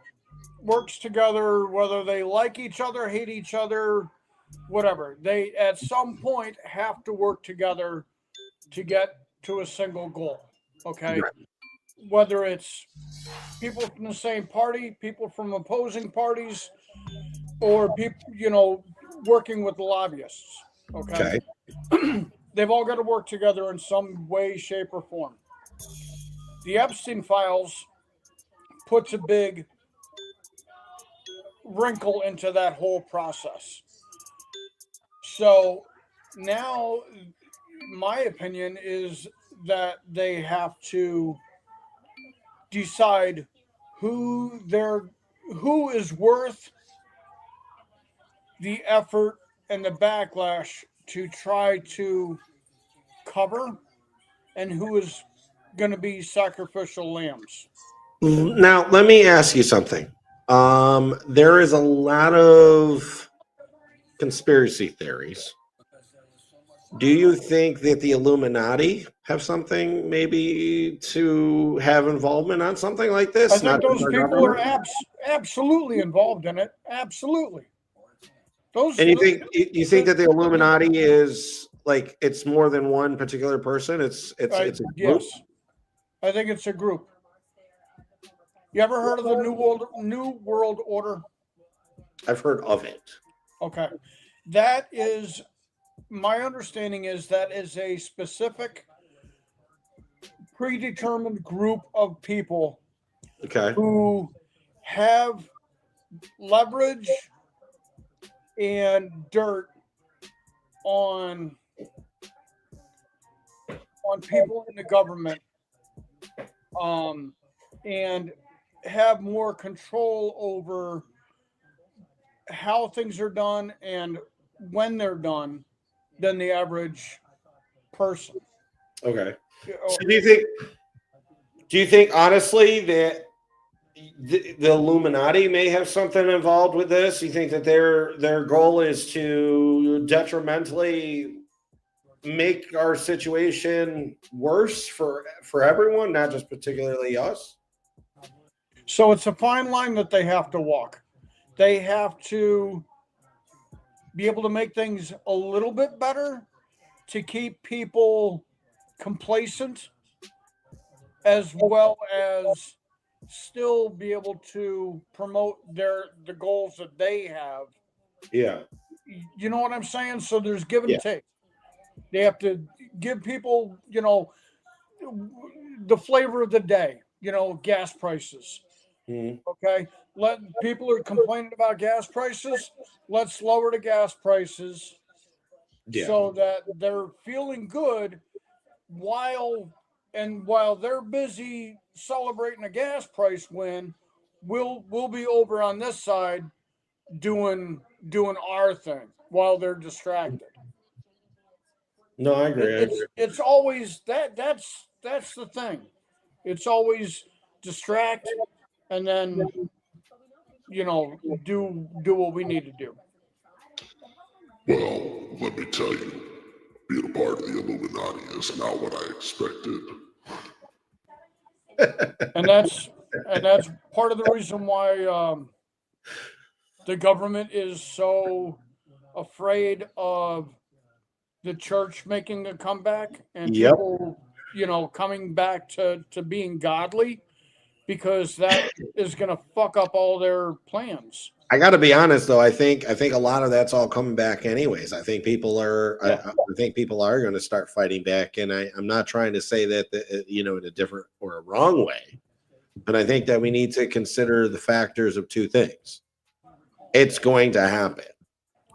works together, whether they like each other, hate each other, whatever. They at some point have to work together to get to a single goal. Okay. Right. Whether it's people from the same party, people from opposing parties, or people, working with the lobbyists. Okay. They've all got to work together in some way, shape, or form. The Epstein files puts a big wrinkle into that whole process. So now my opinion is that they have to decide who is worth the effort and the backlash to try to cover, and who is going to be sacrificial lambs. Now, let me ask you something. There is a lot of conspiracy theories. Do you think that the Illuminati have something maybe to have involvement on something like this? I think those our people are government? absolutely involved in it. Absolutely. And you think that the Illuminati is like it's more than one particular person? It's a group? Yes. I think it's a group. You ever heard of the New World Order? I've heard of it. Okay. That is, my understanding is that is a specific predetermined group of people Okay. who have leverage and dirt on people in the government, and have more control over how things are done and when they're done than the average person. Okay. You So know, do you think honestly that the Illuminati may have something involved with this? You think that their goal is to detrimentally make our situation worse for everyone, not just particularly us? so it's a fine line that they have to walk. They have to be able to make things a little bit better to keep people complacent, as well as still be able to promote the goals that they have. Yeah. You know what I'm saying? So there's give and Yeah. take. They have to give people, the flavor of the day, gas prices. Mhm. Okay. Let people are complaining about gas prices. Let's lower the gas prices Yeah. so that they're feeling good while they're busy celebrating a gas price win, we'll be over on this side doing our thing while they're distracted. No, I agree. It's always that's the thing. It's always distract and then do what we need to do. Well, let me tell you, being a part of the Illuminati is not what I expected. And that's part of the reason why the government is so afraid of the church making a comeback and Yep. people, coming back to being godly, because that is going to fuck up all their plans. I got to be honest though. I think a lot of that's all coming back anyways. I think people are. Yeah. I think people are going to start fighting back, and I'm not trying to say that in a different or a wrong way, but I think that we need to consider the factors of two things. It's going to happen.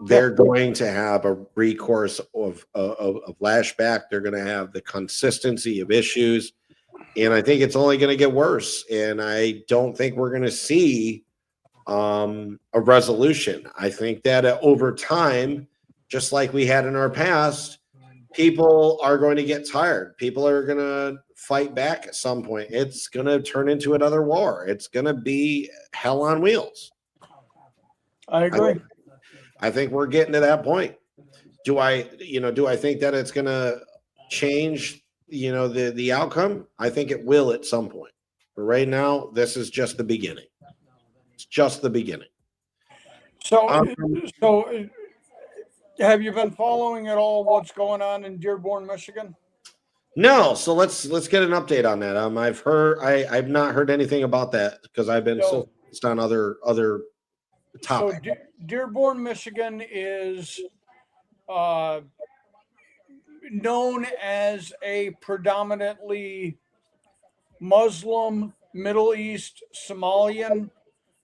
They're going to have a recourse of flashback. They're going to have the consistency of issues, and I think it's only going to get worse. And I don't think we're going to see a resolution. I think that over time, just like we had in our past, people are going to get tired. People are going to fight back at some point. It's going to turn into another war. It's going to be hell on wheels. I agree. I think we're getting to that point. Do I think that it's going to change, the outcome? I think it will at some point. But right now, this is just the beginning. It's just the beginning. So have you been following at all what's going on in Dearborn, Michigan? No, so let's get an update on that. I've not heard anything about that because I've been so focused on other topics. So Dearborn, Michigan is known as a predominantly Muslim, Middle East, Somalian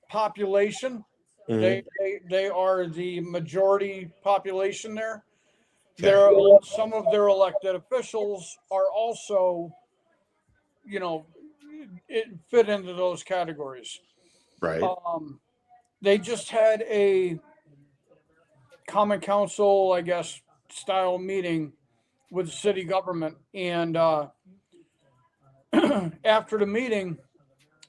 population. Mhm. They are the majority population there. Okay. Some of their elected officials are also, fit into those categories. Right. They just had a common council, I guess, style meeting with the city government, and after the meeting,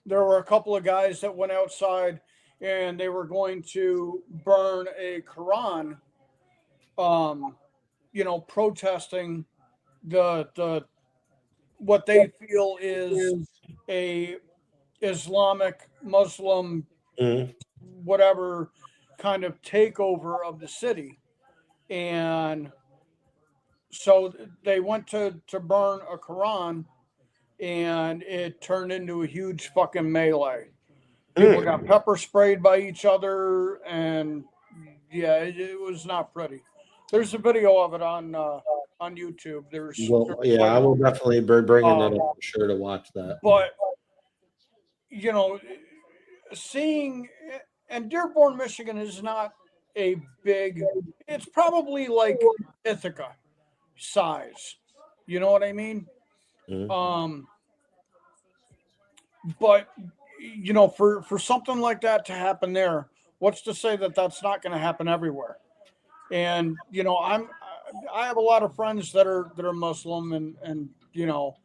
there were a couple of guys that went outside and they were going to burn a Quran, protesting the what they feel is a Islamic Muslim Mhm. whatever kind of takeover of the city. And so they went to burn a Quran and it turned into a huge fucking melee. People got pepper sprayed by each other, and yeah, it was not pretty. There's a video of it on YouTube. Well, yeah, I will definitely be bringing that up for sure to watch that. But seeing, and Dearborn, Michigan is not a big. It's probably like Ithaca size. You know what I mean? Mhm. But you know, for something like that to happen there, what's to say that that's not going to happen everywhere? And you know, I have a lot of friends that are Muslim and you know,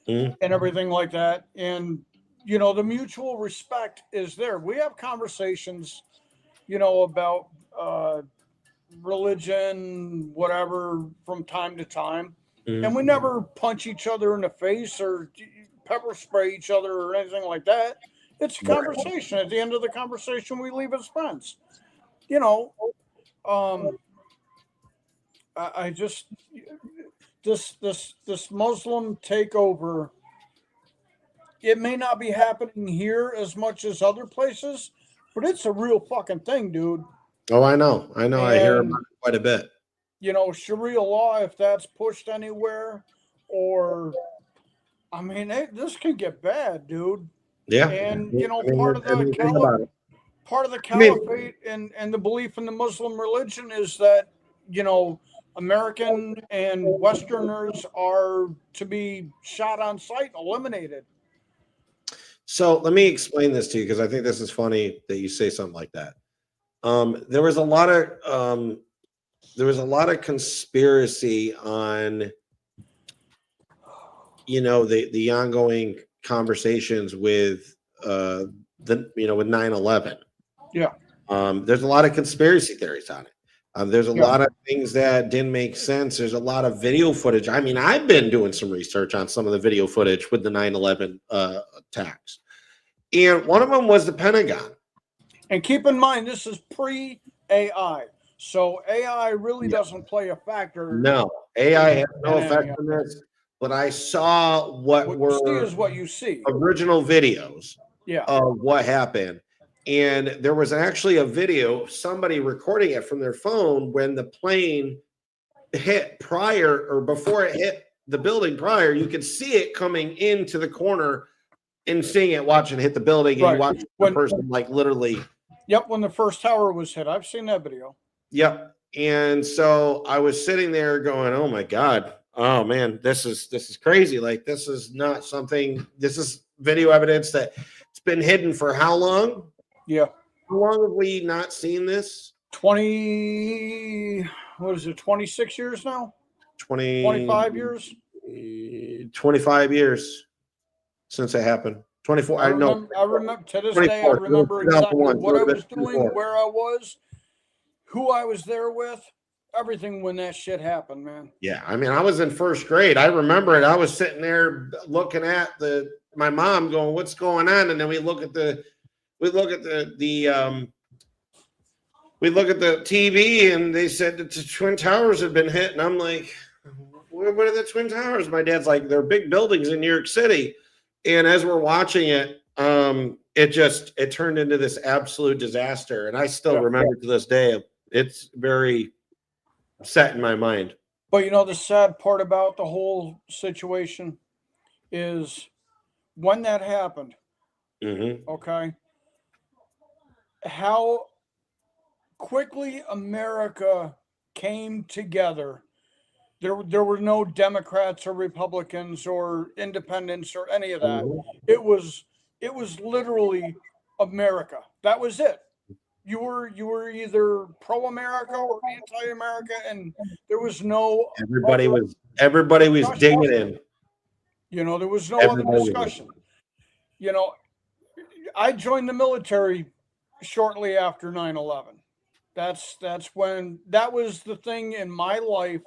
Mhm. and everything like that. And you know, the mutual respect is there. We have conversations, you know, about religion, whatever, from time to time, and we never punch each other in the face or pepper spray each other or anything like that. It's a conversation. At the end of the conversation, we leave as friends. You know, I just this Muslim takeover. It may not be happening here as much as other places, but it's a real fucking thing, dude. Oh, I know. I hear And- about it quite a bit. You know, Sharia law, if that's pushed anywhere, or I mean, this can get bad, dude. Yeah. And you know, I mean, part of I mean, the think about it. part of the I mean- caliphate and the belief in the Muslim religion is that, you know, American and Westerners are to be shot on sight, eliminated. So let me explain this to you because I think this is funny that you say something like that. There was a lot of conspiracy on, you know, the ongoing conversations with with 9/11. Yeah. There's a lot of conspiracy theories on it. There's a Yeah. lot of things that didn't make sense. There's a lot of video footage. I mean, I've been doing some research on some of the video footage with the 9/11 attacks. And one of them was the Pentagon. And keep in mind, this is pre-AI. So AI really Yeah. doesn't play a factor. No, AI has no Yeah, effect yeah. on this. But I saw what What you see were is what you see. original videos Yeah. of what happened. And there was actually a video of somebody recording it from their phone when the plane hit prior or before it hit the building prior. You could see it coming into the corner and seeing it, watching it hit the building, and Right. you watch the When- person like literally. Yep. When the first tower was hit, I've seen that video. Yep. And so I was sitting there going, "Oh my God. Oh man, this is crazy. Like this is not something, this is video evidence that it's been hidden for how long? Yeah. How long have we not seen this? 26 years now? 25 years? 25 years since it happened. 24. I remember to this day, I 24, remember exactly 2001, what I so was it's doing, 24. where I was, who I was there with, everything when that shit happened, man. Yeah, I mean, I was in first grade. I remember it. I was sitting there looking at my mom going, "What's going on?" And then we look at the TV, and they said that the Twin Towers had been hit, and I'm like, "What are the Twin Towers?" My dad's like, "They're big buildings in New York City." And as we're watching it, it turned into this absolute disaster, and I still Yeah. remember to this day. It's very set in my mind. But you know, the sad part about the whole situation is when that happened, Mm-hmm. okay, how quickly America came together. There were no Democrats or Republicans or independents or any of that. It was literally America. That was it. You were either pro-America or anti-America, and there was no Everybody other- was digging in. You know, there was no Everybody other was. discussion. You know, I joined the military shortly after 9/11. That's when that was the thing in my life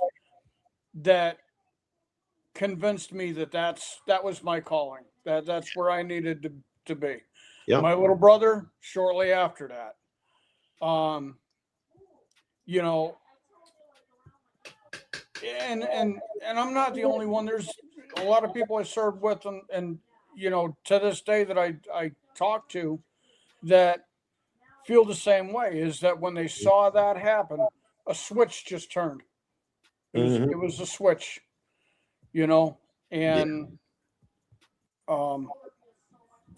that convinced me that was my calling. That's where I needed to be. Yeah. My little brother shortly after that. You know, and I'm not the only one. There's a lot of people I served with, and you know, to this day that I talk to that feel the same way. Is that when they saw that happen, a switch just turned. It was a switch, you know, and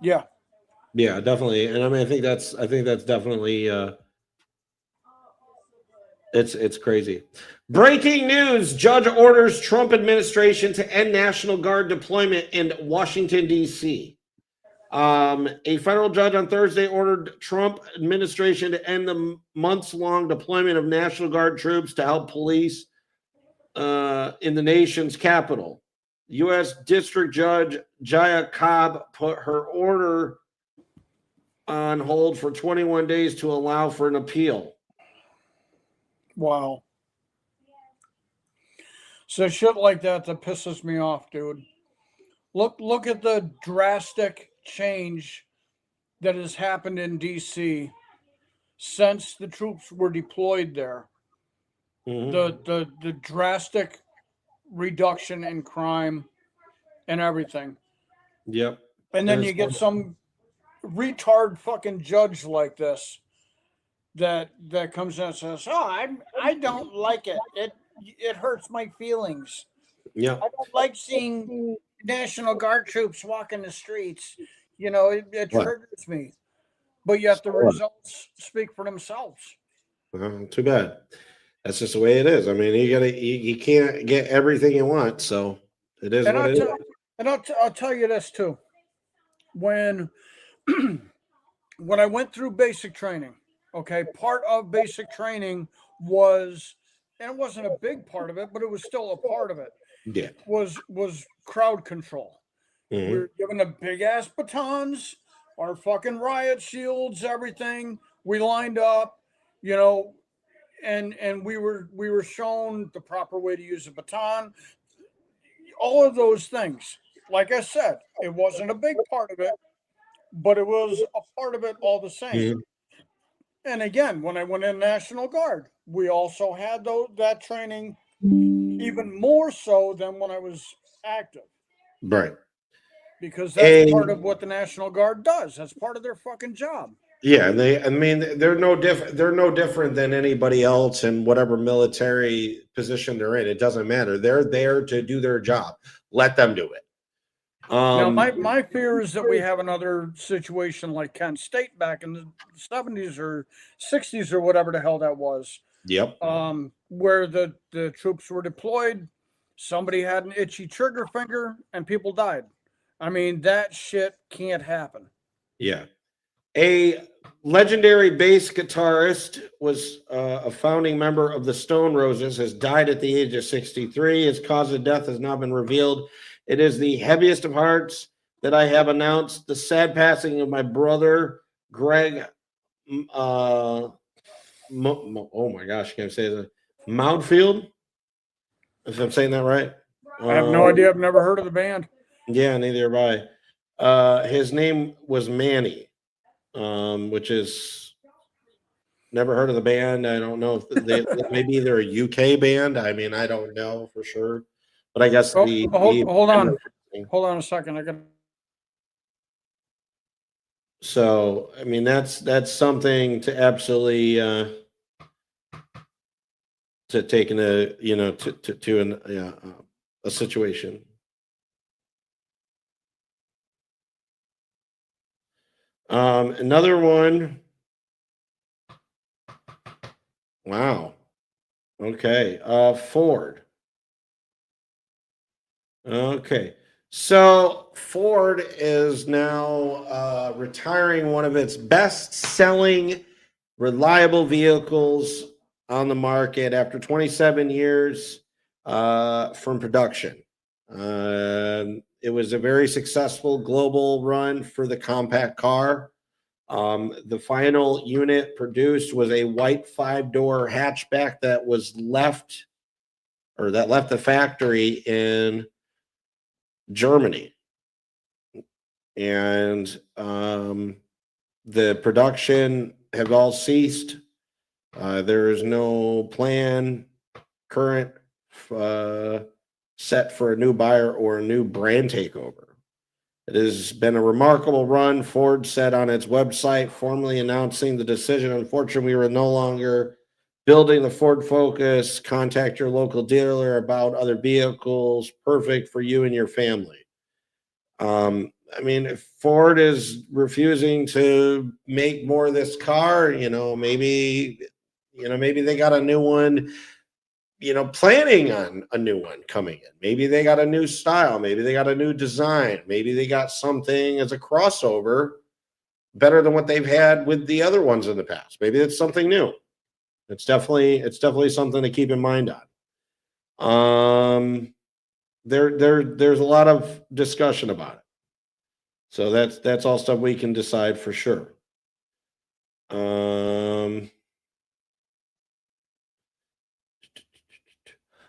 yeah. Yeah, definitely. And I mean, I think that's definitely it's crazy. Breaking news: Judge orders Trump administration to end National Guard deployment in Washington, D.C. A federal judge on Thursday ordered Trump administration to end the months-long deployment of National Guard troops to help police in the nation's capital. U.S. District Judge Jaya Cobb put her order on hold for 21 days to allow for an appeal. Wow. So shit like that pisses me off, dude. Look at the drastic change that has happened in DC since the troops were deployed there. The drastic reduction in crime and everything. Yep. And then you get some retard fucking judge like this that comes in and says, "Oh, I don't like it. It hurts my feelings. Yeah. I don't like seeing National Guard troops walking the streets. You know, it triggers me." But yet the results speak for themselves. Too bad. That's just the way it is. I mean, you can't get everything you want, so it is what it is. And I'll tell you this too. When when I went through basic training, okay, part of basic training was, and it wasn't a big part of it, but it was still a part of it. Yeah. Was crowd control. Mm-hmm. We were given the big ass batons, our fucking riot shields, everything. We lined up, you know, and we were shown the proper way to use a baton. All of those things. Like I said, it wasn't a big part of it, but it was a part of it all the same. Mm-hmm. And again, when I went in National Guard, we also had that training even more so than when I was active. Right. Because that's part of what the National Guard does. That's part of their fucking job. Yeah, they're no different. They're no different than anybody else in whatever military position they're in. It doesn't matter. They're there to do their job. Let them do it. Now, my fear is that we have another situation like Kent State back in the 70s or 60s or whatever the hell that was. Yep. Where the troops were deployed, somebody had an itchy trigger finger, and people died. I mean, that shit can't happen. Yeah. A legendary bass guitarist was a founding member of the Stone Roses, has died at the age of 63. His cause of death has not been revealed. It is the heaviest of hearts that I have announced the sad passing of my brother, Greg. Oh my gosh, can I say that? Mountfield? If I'm saying that right. I have no idea. I've never heard of the band. Yeah, neither have I. His name was Manny, which is never heard of the band. I don't know if maybe they're a UK band. I mean, I don't know for sure. But I guess hold on a second. I got. So I mean that's something to absolutely to take in a situation. Another one. Wow. Okay. Ford. Okay. So Ford is now retiring one of its best-selling reliable vehicles on the market after 27 years from production. It was a very successful global run for the compact car. The final unit produced was a white 5-door hatchback that left the factory in Germany. And the production have all ceased. There is no plan current set for a new buyer or a new brand takeover. It has been a remarkable run, Ford said on its website, formally announcing the decision. Unfortunately, we were no longer building the Ford Focus. Contact your local dealer about other vehicles perfect for you and your family. I mean, if Ford is refusing to make more of this car, maybe they got a new one planning on a new one coming in. Maybe they got a new style. Maybe they got a new design. Maybe they got something as a crossover better than what they've had with the other ones in the past. Maybe it's something new. It's definitely something to keep in mind on. There's a lot of discussion about it. So that's all stuff we can decide for sure.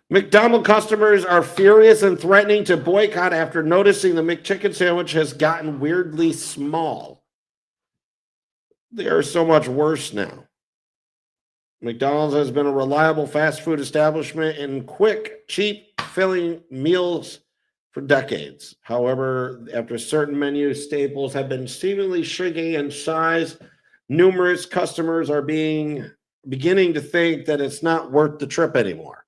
McDonald's customers are furious and threatening to boycott after noticing the McChicken sandwich has gotten weirdly small. They are so much worse now. McDonald's has been a reliable fast food establishment and quick, cheap, filling meals for decades. However, after certain menu staples have been seemingly shrinking in size, numerous customers are beginning to think that it's not worth the trip anymore.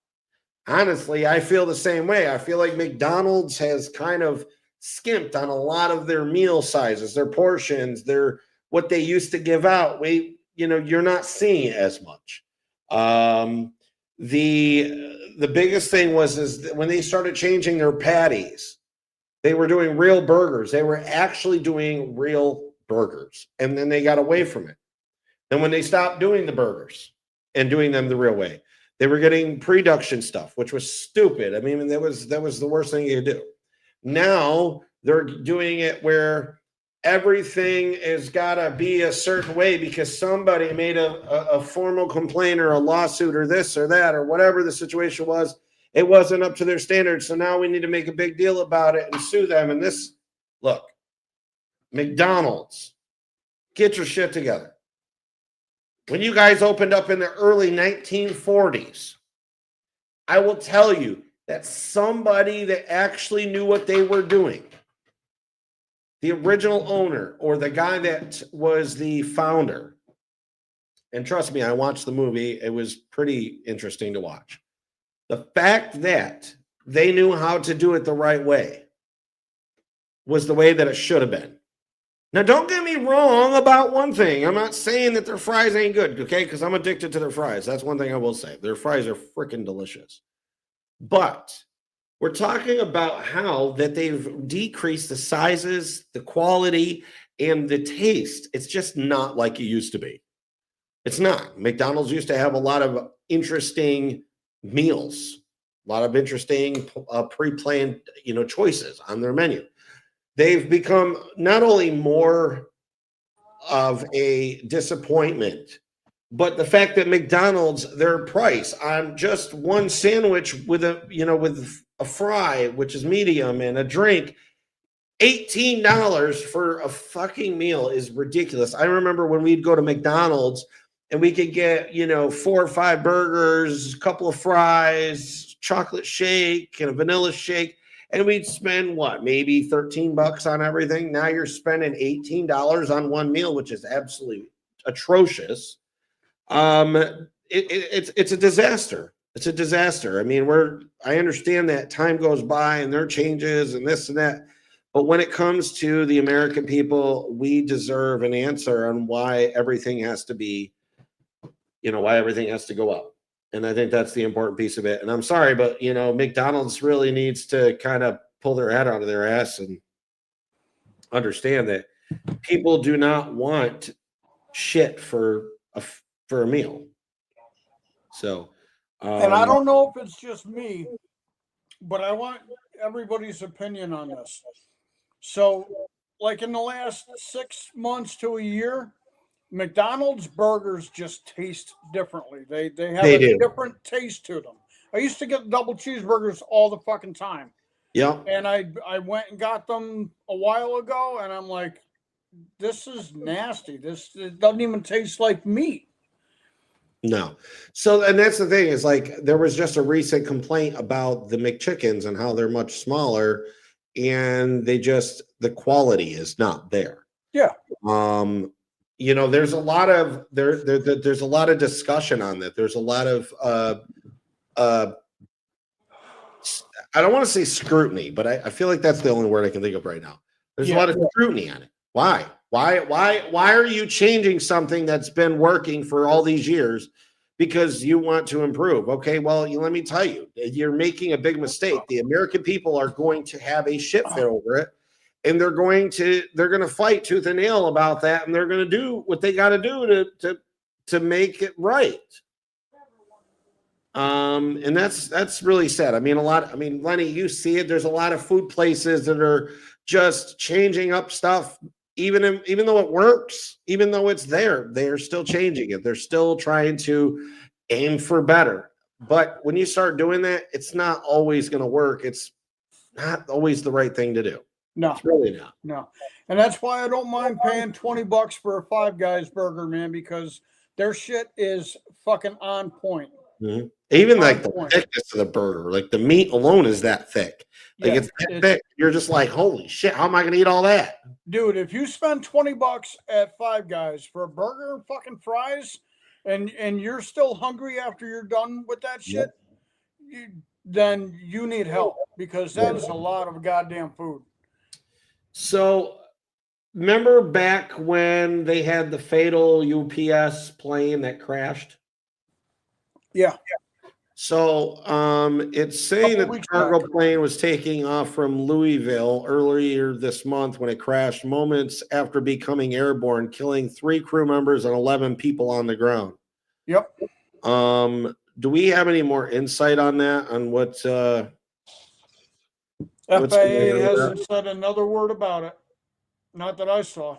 Honestly, I feel the same way. I feel like McDonald's has kind of skimped on a lot of their meal sizes, their portions, what they used to give out. You're not seeing as much. The biggest thing is that when they started changing their patties, they were doing real burgers. They were actually doing real burgers, and then they got away from it. Then when they stopped doing the burgers and doing them the real way, they were getting production stuff, which was stupid. I mean, that was the worst thing you could do. Now they're doing it where everything has got to be a certain way because somebody made a formal complaint or a lawsuit or this or that or whatever the situation was. It wasn't up to their standards. So now we need to make a big deal about it and sue them. And look, McDonald's, get your shit together. When you guys opened up in the early 1940s, I will tell you that somebody that actually knew what they were doing, the original owner or the guy that was the founder, and trust me, I watched the movie. It was pretty interesting to watch. The fact that they knew how to do it the right way was the way that it should have been. Now, don't get me wrong about one thing. I'm not saying that their fries ain't good, okay? Because I'm addicted to their fries. That's one thing I will say. Their fries are freaking delicious. But we're talking about how that they've decreased the sizes, the quality, and the taste. It's just not like it used to be. It's not. McDonald's used to have a lot of interesting meals, a lot of interesting pre-planned, choices on their menu. They've become not only more of a disappointment, but the fact that McDonald's, their price on just one sandwich with a fry, which is medium, and a drink, $18 for a fucking meal is ridiculous. I remember when we'd go to McDonald's and we could get, 4 or 5 burgers, a couple of fries, chocolate shake, and a vanilla shake. And we'd spend maybe $13 on everything. Now you're spending $18 on one meal, which is absolutely atrocious. It's a disaster. It's a disaster. I mean, I understand that time goes by and there are changes and this and that. But when it comes to the American people, we deserve an answer on why everything has to be, why everything has to go up. And I think that's the important piece of it. And I'm sorry, but, McDonald's really needs to kind of pull their head out of their ass and understand that people do not want shit for a meal. So, and I don't know if it's just me, but I want everybody's opinion on this. So, like in the last 6 months to a year, McDonald's burgers just taste differently. They have a different taste to them. I used to get double cheeseburgers all the fucking time. Yeah. And I went and got them a while ago, and I'm like, this is nasty. It doesn't even taste like meat. No. So, and that's the thing is like there was just a recent complaint about the McChickens and how they're much smaller, and the quality is not there. Yeah. There's a lot of there's a lot of discussion on that. There's a lot of I don't want to say scrutiny, but I feel like that's the only word I can think of right now. There's a lot of scrutiny on it. Why are you changing something that's been working for all these years because you want to improve. Okay, well, let me tell you, you're making a big mistake. The American people are going to have a shit fit over it, and they're going to fight tooth and nail about that, and they're going to do what they got to do to make it right. And that's really sad. I mean, Lenny, you see it. There's a lot of food places that are just changing up stuff, even though it works, even though it's there, they're still changing it. They're still trying to aim for better. But when you start doing that, it's not always going to work. It's not always the right thing to do. No, it's really not. No. And that's why I don't mind paying $20 for a Five Guys burger, man, because their shit is fucking on point. Mm-hmm. Even like the thickness of the burger, like the meat alone is that thick. Like it's that thick. You're just like, holy shit, how am I gonna eat all that? Dude, if you spend $20 at Five Guys for a burger and fucking fries, and you're still hungry after you're done with that shit, then you need help, because that is a lot of goddamn food. So remember back when they had the fatal UPS plane that crashed? Yeah. So it's saying that the cargo plane was taking off from Louisville earlier this month when it crashed moments after becoming airborne, killing 3 crew members and 11 people on the ground. Yep. Do we have any more insight on that? On what FAA hasn't said another word about it. Not that I saw.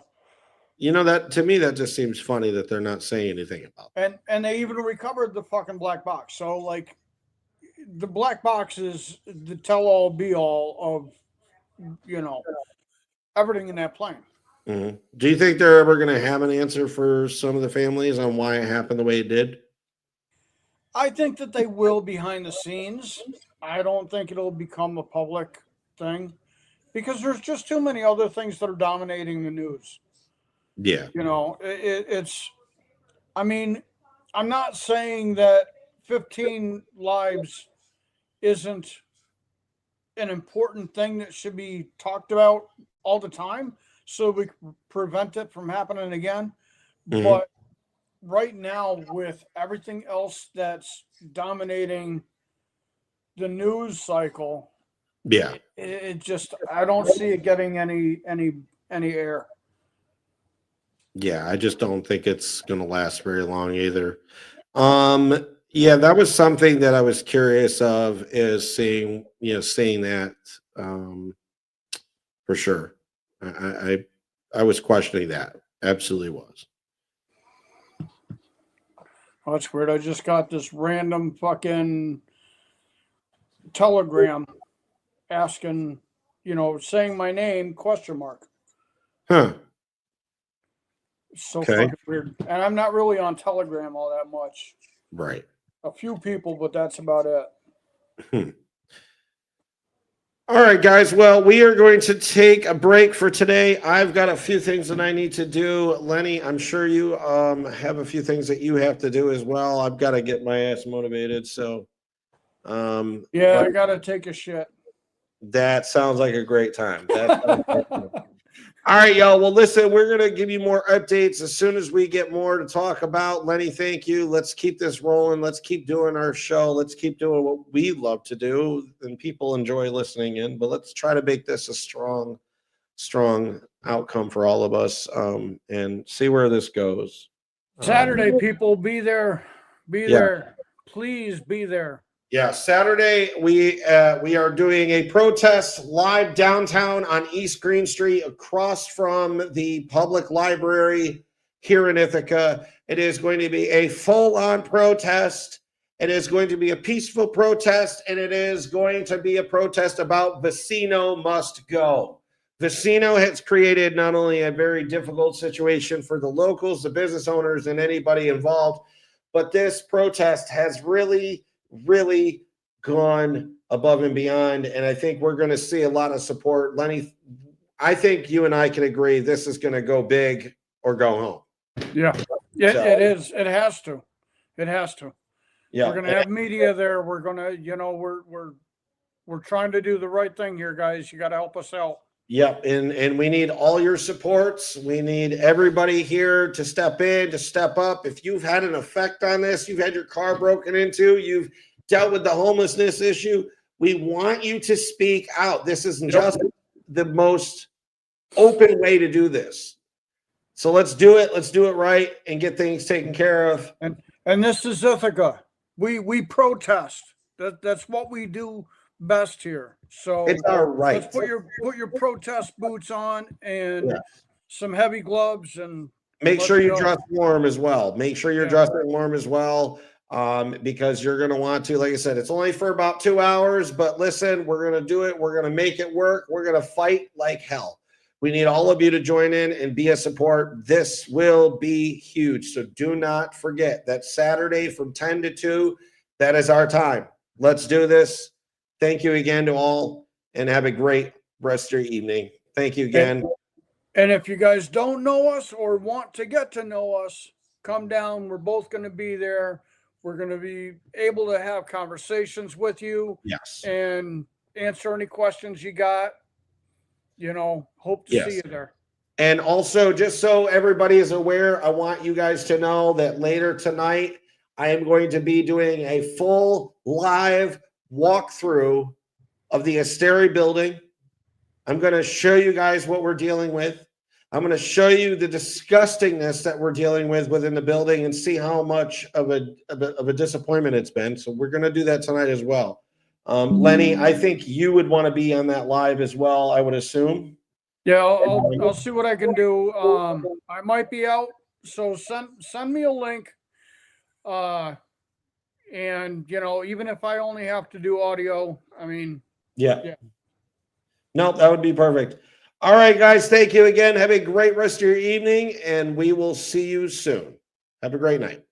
You know, that to me, that just seems funny that they're not saying anything about it. And they even recovered the fucking black box. So, like, the black box is the tell-all, be-all of, you know, everything in that plane. Mm-hmm. Do you think they're ever going to have an answer for some of the families on why it happened the way it did? I think that they will behind the scenes. I don't think it'll become a public thing, because there's just too many other things that are dominating the news. Yeah. You know, it's, I mean, I'm not saying that 15 lives isn't an important thing that should be talked about all the time so we can prevent it from happening again. Mm-hmm. But right now, with everything else that's dominating the news cycle, yeah, it just, I don't see it getting any air. Yeah, I just don't think it's going to last very long either. Yeah, that was something that I was curious of, is seeing that for sure. I was questioning that. Absolutely was. Oh, that's weird. I just got this random fucking telegram asking, saying my name, ? Huh. So fucking weird. And I'm not really on Telegram all that much. Right. A few people, but that's about it. All right, guys. Well, we are going to take a break for today. I've got a few things that I need to do. Lenny, I'm sure you have a few things that you have to do as well. I've got to get my ass motivated. So, yeah, I got to take a shit. That sounds like a great time. All right, y'all. Well, listen, we're going to give you more updates as soon as we get more to talk about. Lenny, thank you. Let's keep this rolling. Let's keep doing our show. Let's keep doing what we love to do, and people enjoy listening in. But let's try to make this a strong outcome for all of us, and see where this goes. Saturday, people, be there. Be there. Please be there. Yeah, Saturday we are doing a protest live downtown on East Green Street across from the public library here in Ithaca. It is going to be a full-on protest. It is going to be a peaceful protest, and it is going to be a protest about Vecino must go. Vecino has created not only a very difficult situation for the locals, the business owners, and anybody involved, but this protest has really gone above and beyond, and I think we're going to see a lot of support. Lenny, I think you and I can agree this is going to go big or go home. Yeah, it is. It has to. Yeah, we're going to have media there. We're going to, we're trying to do the right thing here, guys. You got to help us out. Yep, and we need all your supports. We need everybody here to step in, to step up. If you've had an effect on this, you've had your car broken into, you've dealt with the homelessness issue, we want you to speak out. This isn't just the most open way to do this. So let's do it. Let's do it right and get things taken care of. And this is Ithaca. We protest. That's what we do best here. So It's our right. let's put your protest boots on and some heavy gloves, and Make sure you go. dress warm as well. Make sure you're dressing warm as well, because you're going to want to. Like I said, it's only for about 2 hours, but listen, we're going to do it. We're going to make it work. We're going to fight like hell. We need all of you to join in and be a support. This will be huge. So do not forget that Saturday from 10 to 2, that is our time. Let's do this. Thank you again to all, and have a great rest of your evening. Thank you again. And if you guys don't know us or want to get to know us, come down. We're both going to be there. We're going to be able to have conversations with you. Yes. And answer any questions you got. You know, hope to see you there. And also, just so everybody is aware, I want you guys to know that later tonight, I am going to be doing a full live walkthrough of the Asteri building. I'm going to show you guys what we're dealing with. I'm going to show you the disgustingness that we're dealing with within the building and see how much of a disappointment it's been. So we're going to do that tonight as well. Lenny, I think you would want to be on that live as well, I would assume. Yeah, I'll see what I can do. I might be out, so send me a link. And you know, even if I only have to do audio, I mean, yeah. No, that would be perfect. All right, guys, thank you again. Have a great rest of your evening, and we will see you soon. Have a great night.